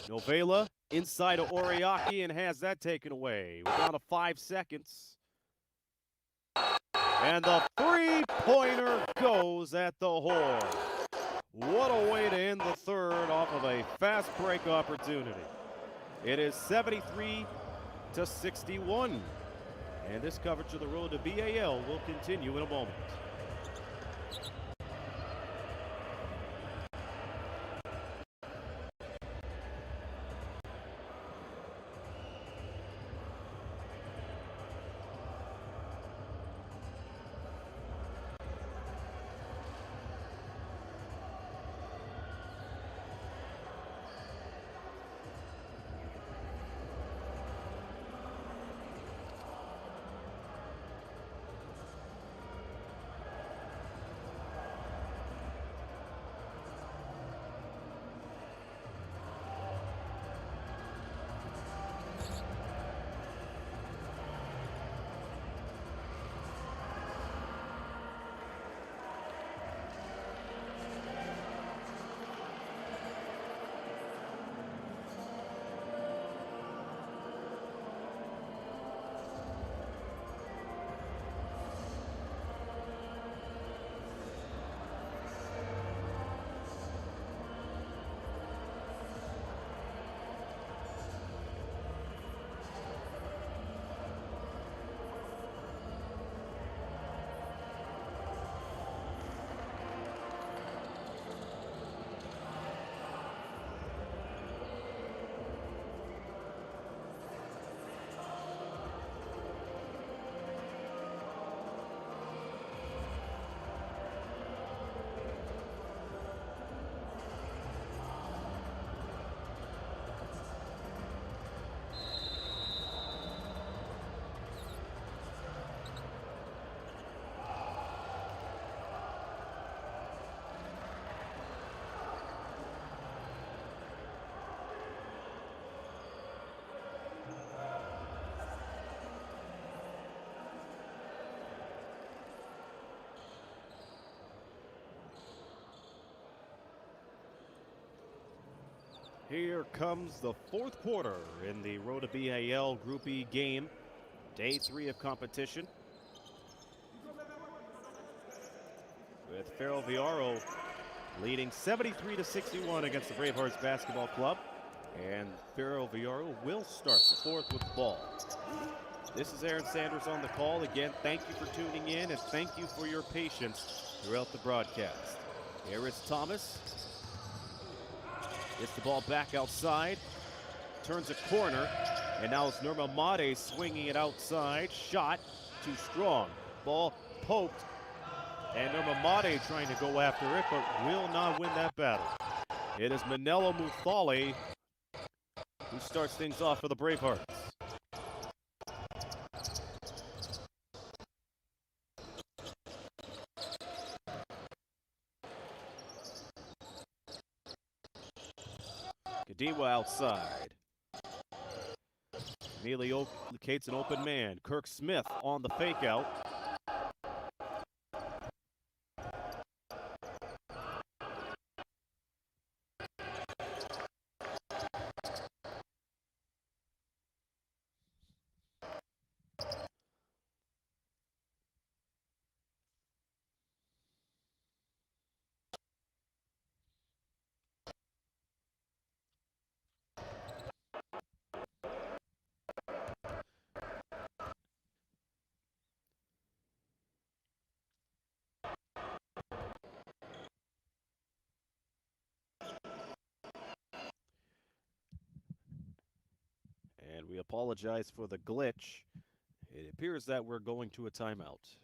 Novela inside of Oriaki and has that taken away. We're down to 5 seconds. And the three-pointer goes at the horn. What a way to end the third off of a fast break opportunity. It is 73-61. And this coverage of the road to B.A.L. will continue in a moment. Here comes the fourth quarter in the Road to B.A.L. Group E game. Day 3 of competition. With Ferroviario leading 73-61 against the Bravehearts basketball club. And Ferroviario will start the fourth with the ball. This is Aaron Sanders on the call. Again, thank you for tuning in and thank you for your patience throughout the broadcast. Here is Thomas. Gets the ball back outside, turns a corner, and now it's Nurma Made swinging it outside. Shot too strong. Ball poked, and Nurma Made trying to go after it, but will not win that battle. It is Manelo Muthali who starts things off for the Bravehearts. Kadiwa outside. Neely locates an open man. Kirk Smith on the fake out. And we apologize for the glitch. It appears that we're going to a timeout.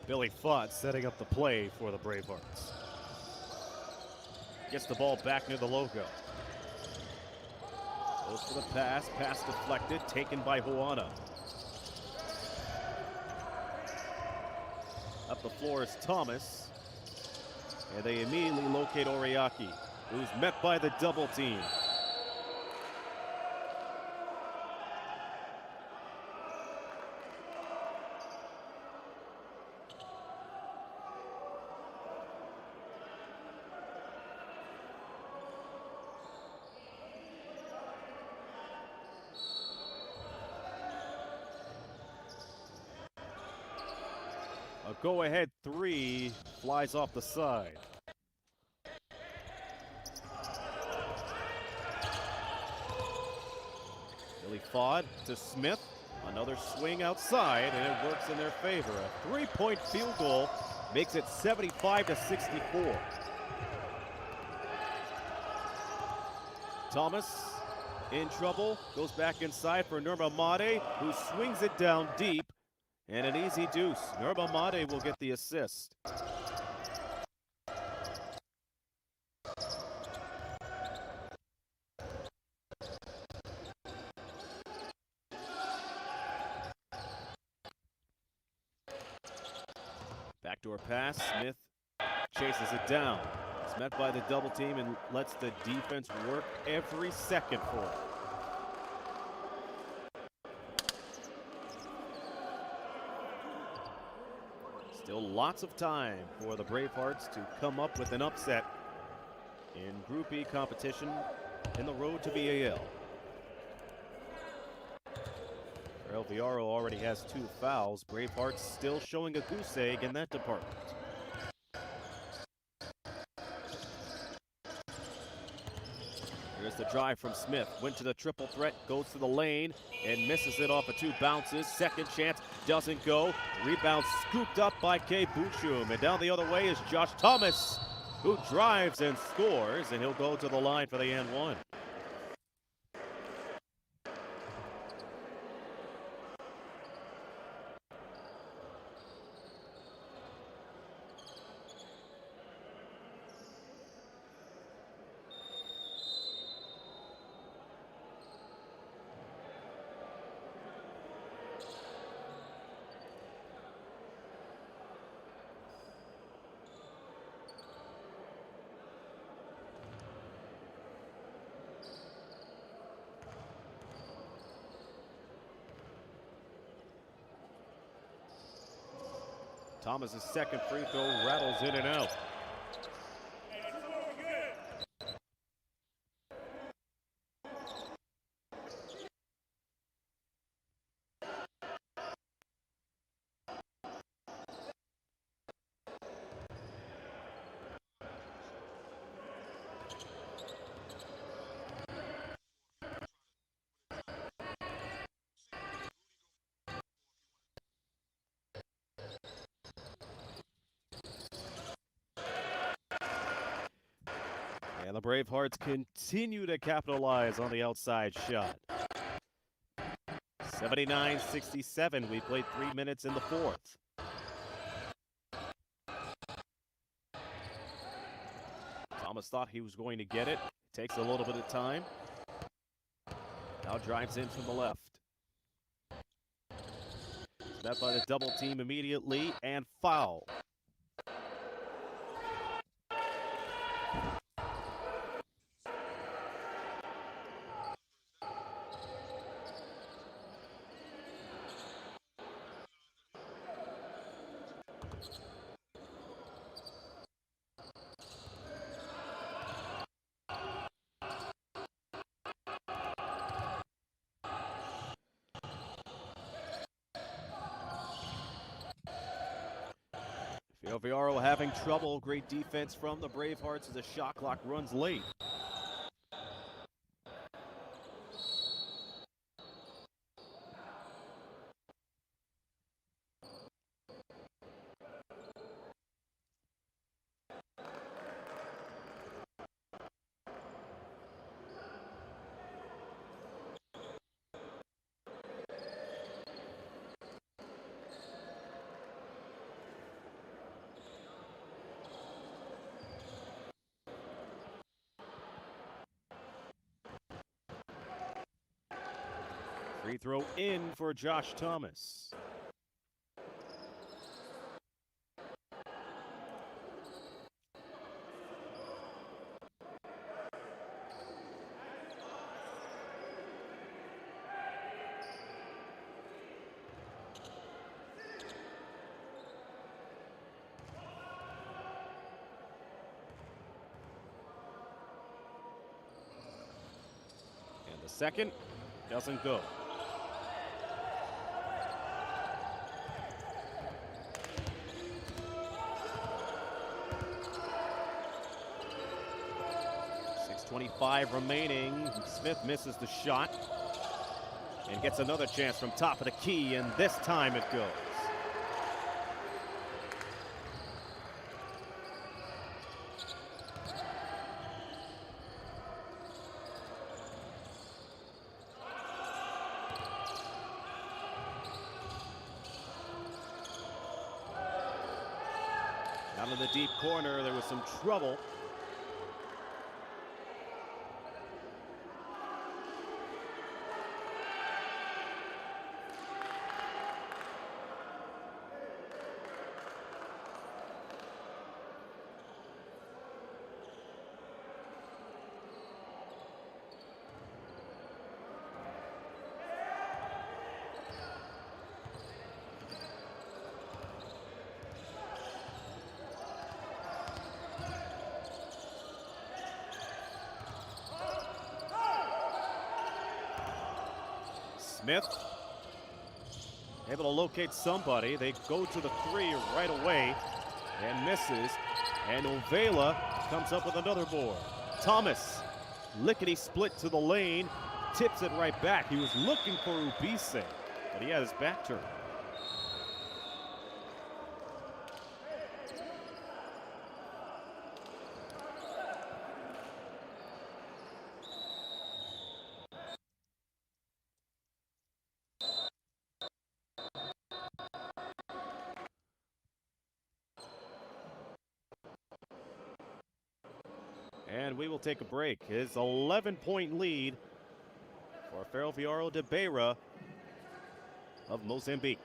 Billy Fott setting up the play for the Bravehearts. Gets the ball back near the logo. Goes for the pass. Pass deflected. Taken by Juana. Up the floor is Thomas. And they immediately locate Oriaki, who's met by the double team. A go-ahead three flies off the side. Billy Fott to Smith. Another swing outside, and it works in their favor. A three-point field goal makes it 75-64. Thomas in trouble, goes back inside for Nurba Made, who swings it down deep. And an easy deuce. Nurba Made will get the assist. Backdoor pass. Smith chases it down. It's met by the double team and lets the defense work every second for it. Still lots of time for the Bravehearts to come up with an upset in Group E competition in the road to B.A.L. Ferroviario already has 2 fouls. Bravehearts still showing a goose egg in that department. Here's the drive from Smith. Went to the triple threat, goes to the lane, and misses it off of 2 bounces. Second chance, doesn't go. Rebound scooped up by Kay Bushum. And down the other way is Josh Thomas, who drives and scores, and he'll go to the line for the and one. Thomas's second free throw rattles in and out. And the Bravehearts continue to capitalize on the outside shot. 79-67. We played 3 minutes in the fourth. Thomas thought he was going to get it. Takes a little bit of time. Now drives in from the left. Met by the double team immediately, and foul. Ferroviario having trouble. Great defense from the Bravehearts as the shot clock runs late. Free throw in for Josh Thomas. And the second doesn't go. .25 remaining. Smith misses the shot and gets another chance from top of the key, and this time it goes. Down in the deep corner, there was some trouble. Smith able to locate somebody. They go to the three right away and misses. And Ovela comes up with another board. Thomas, lickety split to the lane, tips it right back. He was looking for Ubise, but he had his back turned. And we will take a break. His 11-point lead for Ferroviario de Beira of Mozambique.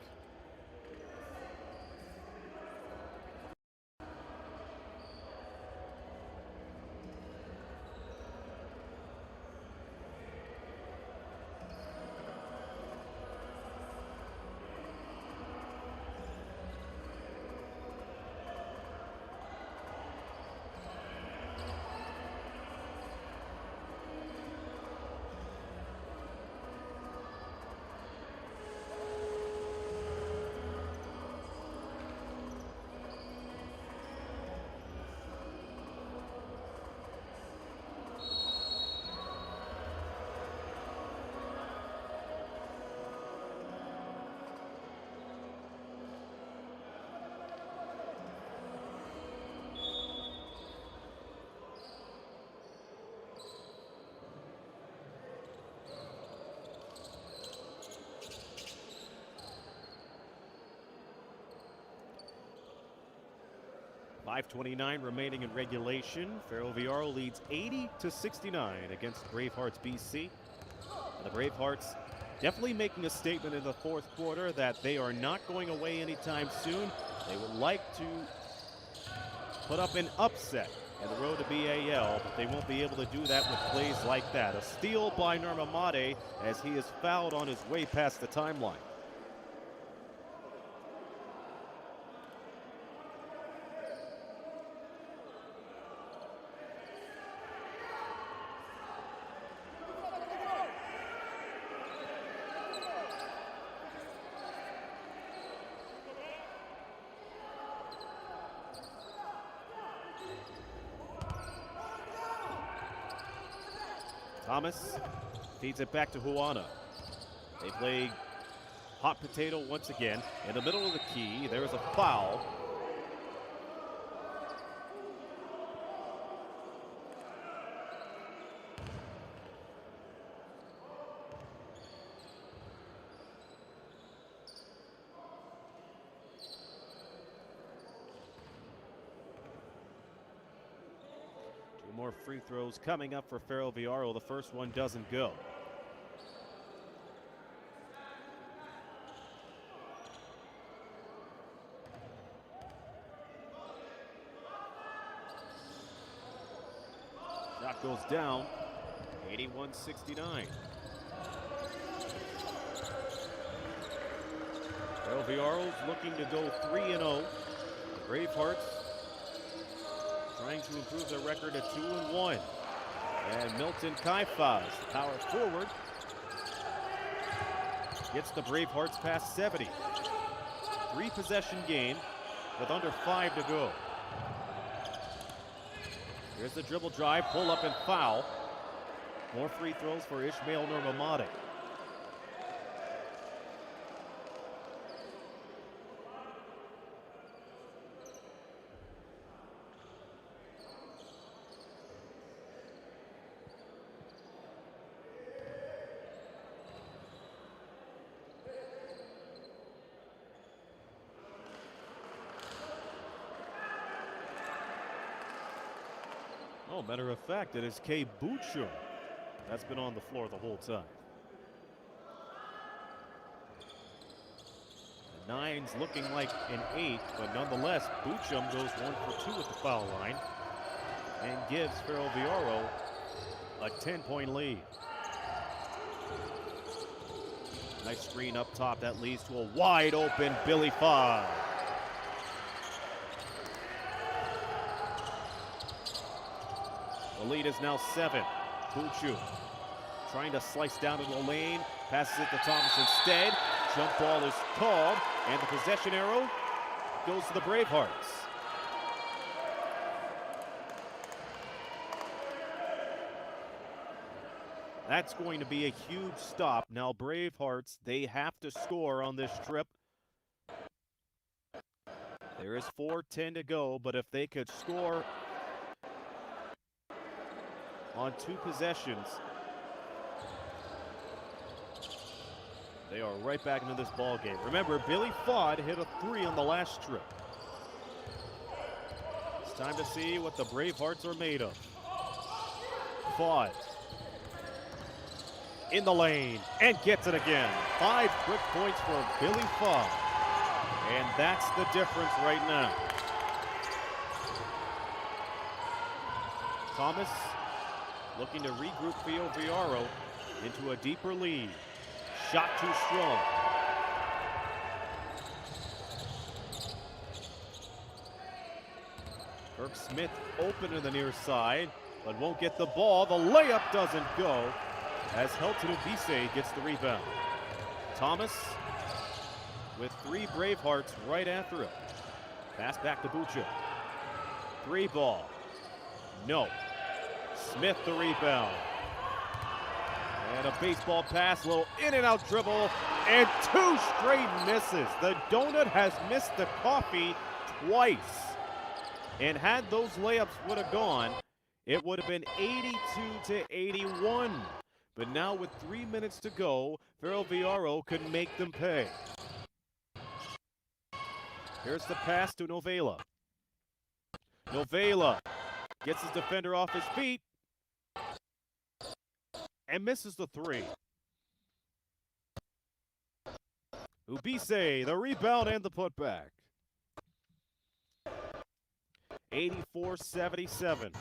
.529 remaining in regulation. Ferroviario leads 80-69 against Bravehearts BC. And the Bravehearts definitely making a statement in the fourth quarter that they are not going away anytime soon. They would like to put up an upset in the road to B.A.L, but they won't be able to do that with plays like that. A steal by Nurmamade as he is fouled on his way past the timeline. Thomas feeds it back to Juana. They play hot potato once again. In the middle of the key, there is a foul. More free throws coming up for Ferroviario. The first one doesn't go. Shot goes down, 81-69. Ferroviario's looking to go 3-0. The Bravehearts trying to improve their record to 2-1. And Milton Kaifas, the power forward, gets the Bravehearts past 70. 3-possession game with under 5 to go. Here's the dribble drive, pull up and foul. More free throws for Ishmael Nurmamadi. Oh, matter of fact, it is Kay Buchum that's been on the floor the whole time. The 9's looking like an 8, but nonetheless, Buchum goes 1 for 2 at the foul line and gives Ferroviario a 10-point lead. Nice screen up top that leads to a wide open Billy Fogg. The lead is now 7. Buchum trying to slice down into the lane, passes it to Thomas instead. Jump ball is called, and the possession arrow goes to the Bravehearts. That's going to be a huge stop. Now Bravehearts, they have to score on this trip. There is 4:10 to go, but if they could score on 2 possessions, they are right back into this ball game. Remember, Billy Fogg hit a 3 on the last trip. It's time to see what the Bravehearts are made of. Fogg in the lane and gets it again. 5 quick points for Billy Fogg, and that's the difference right now. Thomas looking to regroup Ferroviario into a deeper lead. Shot too strong. Kirk Smith open to the near side, but won't get the ball. The layup doesn't go as Helton Ubise gets the rebound. Thomas with 3 Bravehearts right after it. Pass back to Buchum. 3 ball. No. Smith the rebound. And a baseball pass, a little in and out dribble, and 2 straight misses. The donut has missed the coffee twice. And had those layups would have gone, it would have been 82-81. But now with 3 minutes to go, Ferroviario can make them pay. Here's the pass to Novella. Novella gets his defender off his feet and misses the 3. Ubise, the rebound and the putback. 84-77.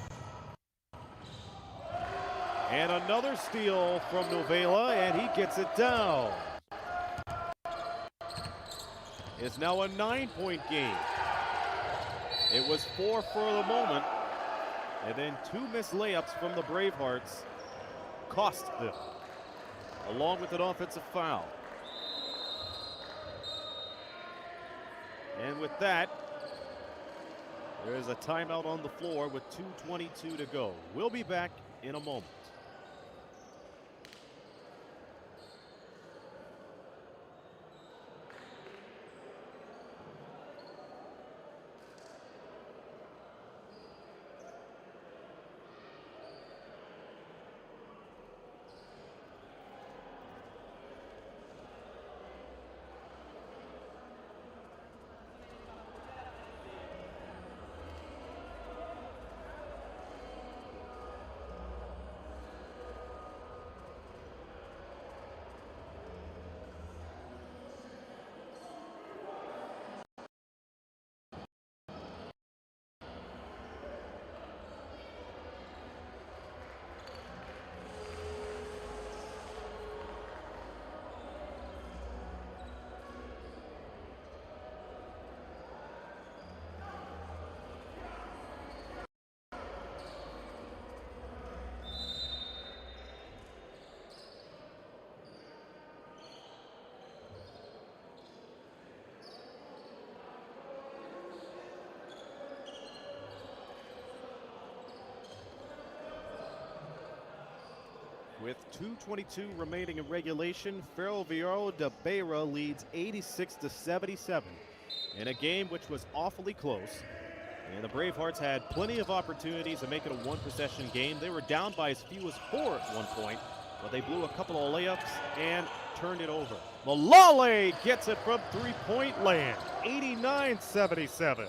And another steal from Novella, and he gets it down. It's now a 9-point game. It was 4 for the moment, and then 2 missed layups from the Bravehearts cost them, along with an offensive foul. And with that, there is a timeout on the floor with 2:22 to go. We'll be back in a moment. With 2:22 remaining in regulation, Ferroviario de Beira leads 86-77 in a game which was awfully close. And the Bravehearts had plenty of opportunities to make it a one-possession game. They were down by as few as 4 at one point, but they blew a couple of layups and turned it over. Malale gets it from three-point land, 89-77.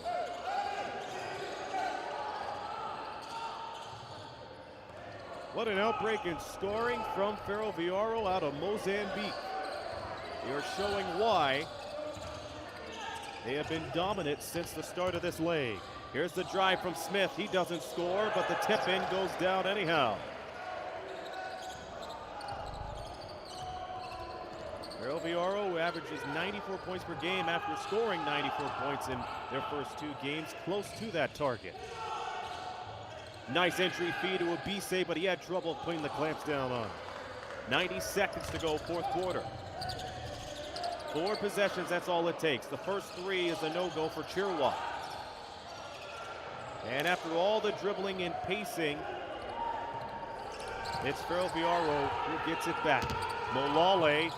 What an outbreak in scoring from Ferroviario out of Mozambique. They are showing why they have been dominant since the start of this leg. Here's the drive from Smith. He doesn't score, but the tip-in goes down anyhow. Ferroviario averages 94 points per game after scoring 94 points in their first 2 games, close to that target. Nice entry feed to Abise, but he had trouble putting the clamps down on him. 90 seconds to go, fourth quarter. 4 possessions, that's all it takes. The first 3 is a no-go for Chirwa. And after all the dribbling and pacing, it's Ferroviario who gets it back. Molale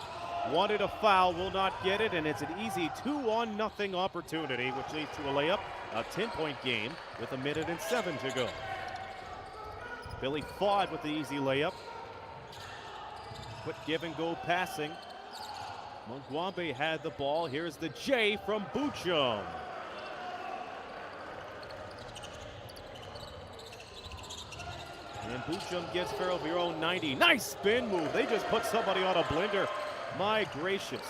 wanted a foul, will not get it, and it's an easy 2-on-0 opportunity, which leads to a layup, a 10-point game with 1:07 to go. Billy Ford with the easy layup. Quick give-and-go passing. Mungwambe had the ball. Here's the J from Buchum. And Buchum gives Ferroviario 90. Nice spin move. They just put somebody on a blender. My gracious.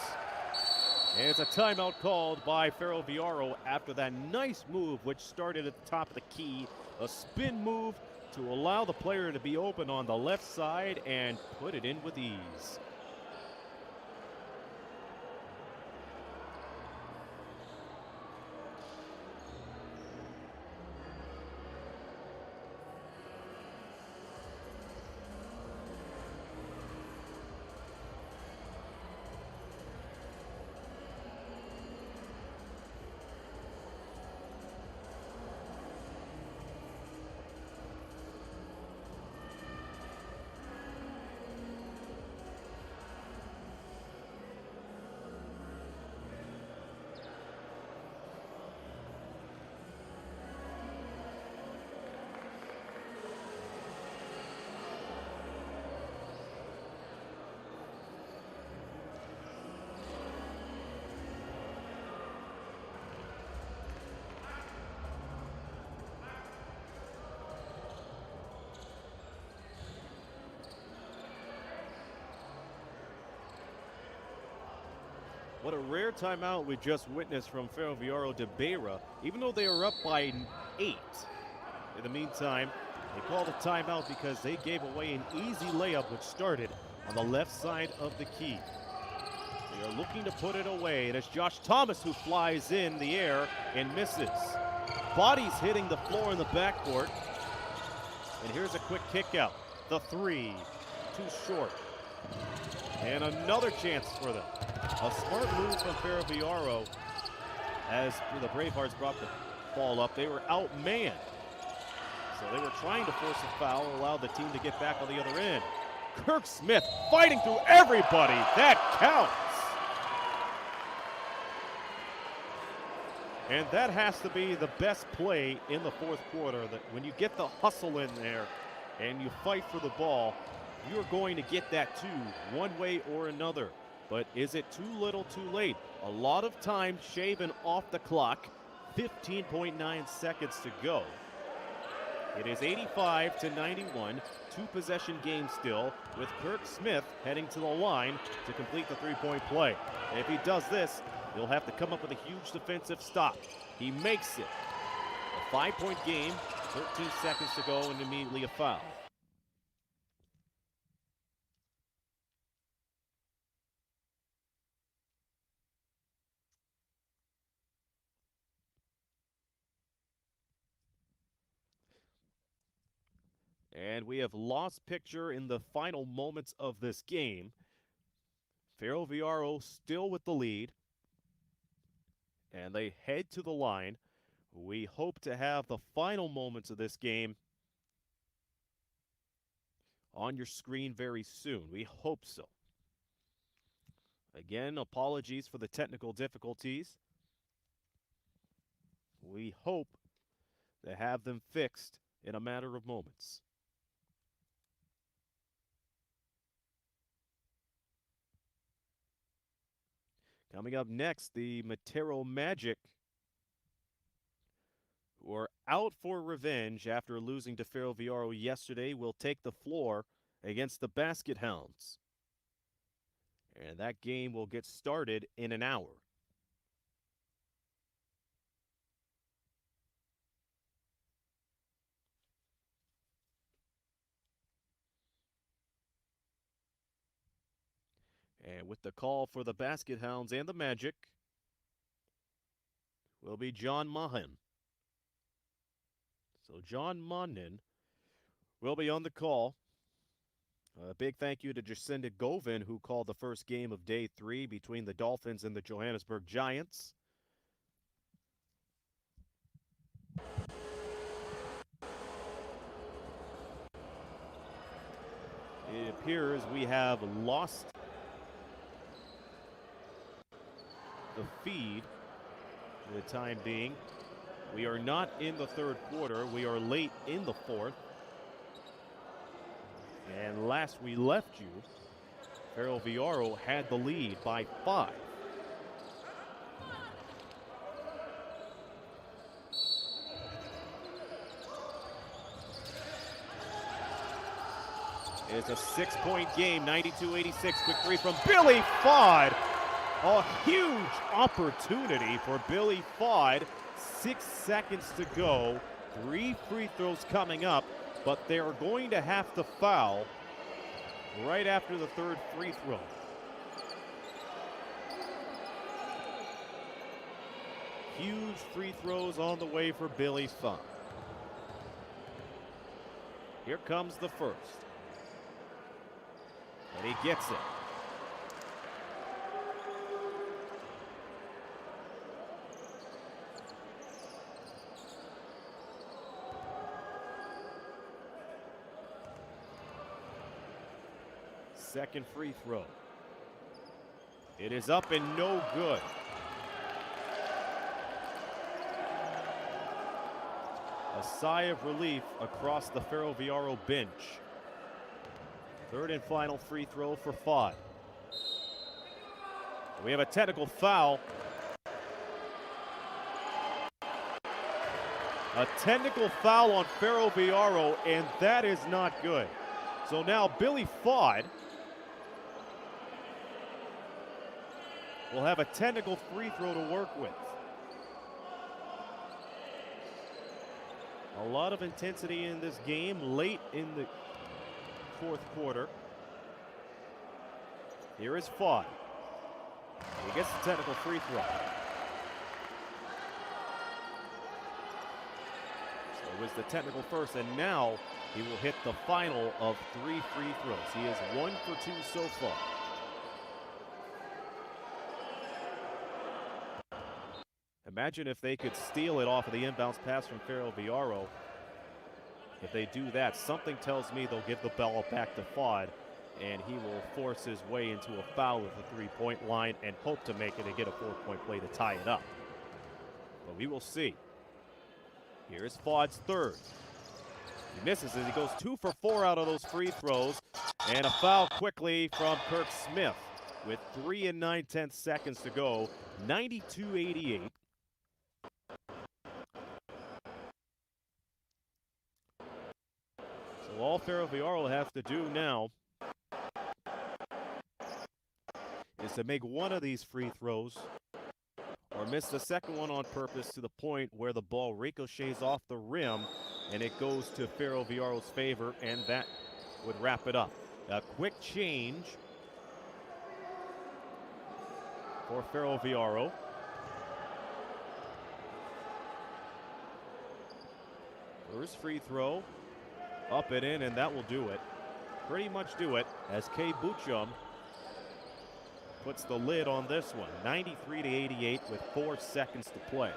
And it's a timeout called by Ferroviario after that nice move, which started at the top of the key. A spin move to allow the player to be open on the left side and put it in with ease. What a rare timeout we just witnessed from Ferroviario de Beira, even though they are up by 8. In the meantime, they called a timeout because they gave away an easy layup which started on the left side of the key. They are looking to put it away, and it's Josh Thomas who flies in the air and misses. Bodies hitting the floor in the backcourt. And here's a quick kick out. The 3, too short. And another chance for them. A smart move from Ferroviario as the Bravehearts brought the ball up. They were outmanned. So they were trying to force a foul, allow the team to get back on the other end. Kirk Smith fighting through everybody. That counts. And that has to be the best play in the fourth quarter, that when you get the hustle in there and you fight for the ball, you're going to get that too, one way or another. But is it too little, too late? A lot of time shaven off the clock. 15.9 seconds to go. It is 85-91, 2-possession game still, with Kirk Smith heading to the line to complete the 3-point play. And if he does this, he'll have to come up with a huge defensive stop. He makes it. A 5-point game, 13 seconds to go, and immediately a foul. And we have lost picture in the final moments of this game. Ferroviario still with the lead. And they head to the line. We hope to have the final moments of this game on your screen very soon. We hope so. Again, apologies for the technical difficulties. We hope to have them fixed in a matter of moments. Coming up next, the Matero Magic, who are out for revenge after losing to Ferroviario yesterday, will take the floor against the Basket Hounds. And that game will get started in an hour. And with the call for the Basket Hounds and the Magic will be John Mahan. So John Mahan will be on the call. A big thank you to Jacinda Govin, who called the first game of Day 3 between the Dolphins and the Johannesburg Giants. It appears we have lost the feed for the time being. We are not in the third quarter. We are late in the fourth. And last we left you, Ferroviario had the lead by 5. It's a 6-point game, 92-86. Quick three from Billy Fod. A huge opportunity for Billy Fod. 6 seconds to go. 3 free throws coming up, but they're going to have to foul right after the third free throw. Huge free throws on the way for Billy Fod. Here comes the first. And he gets it. Second free throw. It is up and no good. A sigh of relief across the Ferroviario bench. Third and final free throw for Fod. We have a technical foul. A technical foul on Ferroviario, and that is not good. So now Billy Fod will have a technical free throw to work with. A lot of intensity in this game late in the fourth quarter. Here is Fod. He gets the technical free throw. So it was the technical first, and now he will hit the final of 3 free throws. He is 1 for 2 so far. Imagine if they could steal it off of the inbounds pass from Ferroviario. If they do that, something tells me they'll give the ball back to Fod, and he will force his way into a foul at the 3-point line and hope to make it and get a 4-point play to tie it up. But we will see. Here is Fod's third. He misses it. He goes 2 for 4 out of those free throws, and a foul quickly from Kirk Smith with 3 and 9/10 seconds to go. 92-88. So all Ferroviario has to do now is to make one of these free throws or miss the second one on purpose to the point where the ball ricochets off the rim and it goes to Ferroviario's favor, and that would wrap it up. A quick change for Ferroviario. First free throw, up and in, and that will do it. Pretty much do it as Kay Buchum puts the lid on this one. 93-88 with 4 seconds to play.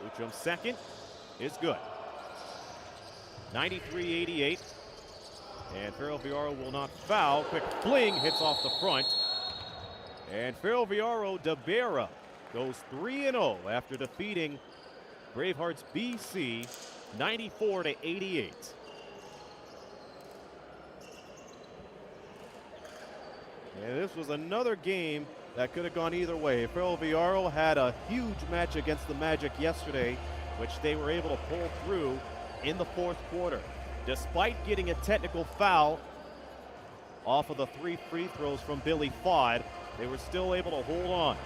Buchum second, is good. 93-88. And Ferroviario will not foul. Quick fling hits off the front. And Ferroviario de Beira goes 3-0 after defeating Bravehearts BC 94-88. And this was another game that could have gone either way. Ferroviario had a huge match against the Magic yesterday, which they were able to pull through in the fourth quarter. Despite getting a technical foul off of the 3 free throws from Billy Fod, they were still able to hold on.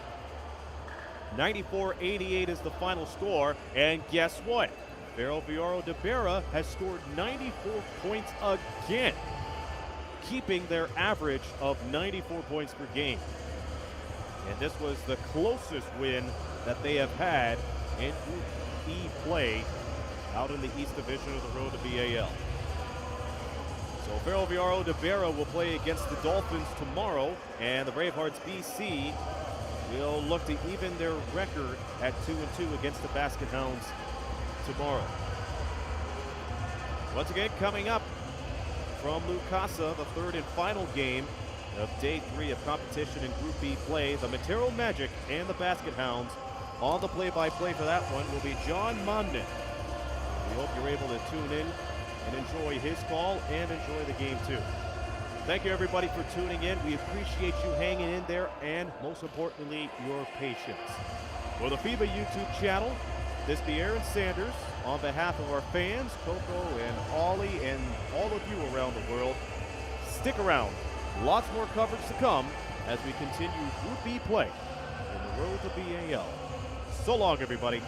94-88 is the final score, and guess what? Ferroviario de Beira has scored 94 points again, keeping their average of 94 points per game. And this was the closest win that they have had in Group E play out in the East Division of the road to B.A.L. So Ferroviario de Beira will play against the Dolphins tomorrow, and the Bravehearts BC will look to even their record at 2-2 against the Basket Hounds tomorrow. Once again, coming up from Lukasa, the third and final game of Day 3 of competition in Group B play, the Material Magic and the Basket Hounds. On the play-by-play for that one will be John Mondin. We hope you're able to tune in and enjoy his call and enjoy the game too. Thank you everybody for tuning in. We appreciate you hanging in there and most importantly, your patience. For the FIBA YouTube channel, this be Aaron Sanders on behalf of our fans, Coco and Ollie and all of you around the world. Stick around. Lots more coverage to come as we continue Group B play in the road to B.A.L. So long, everybody.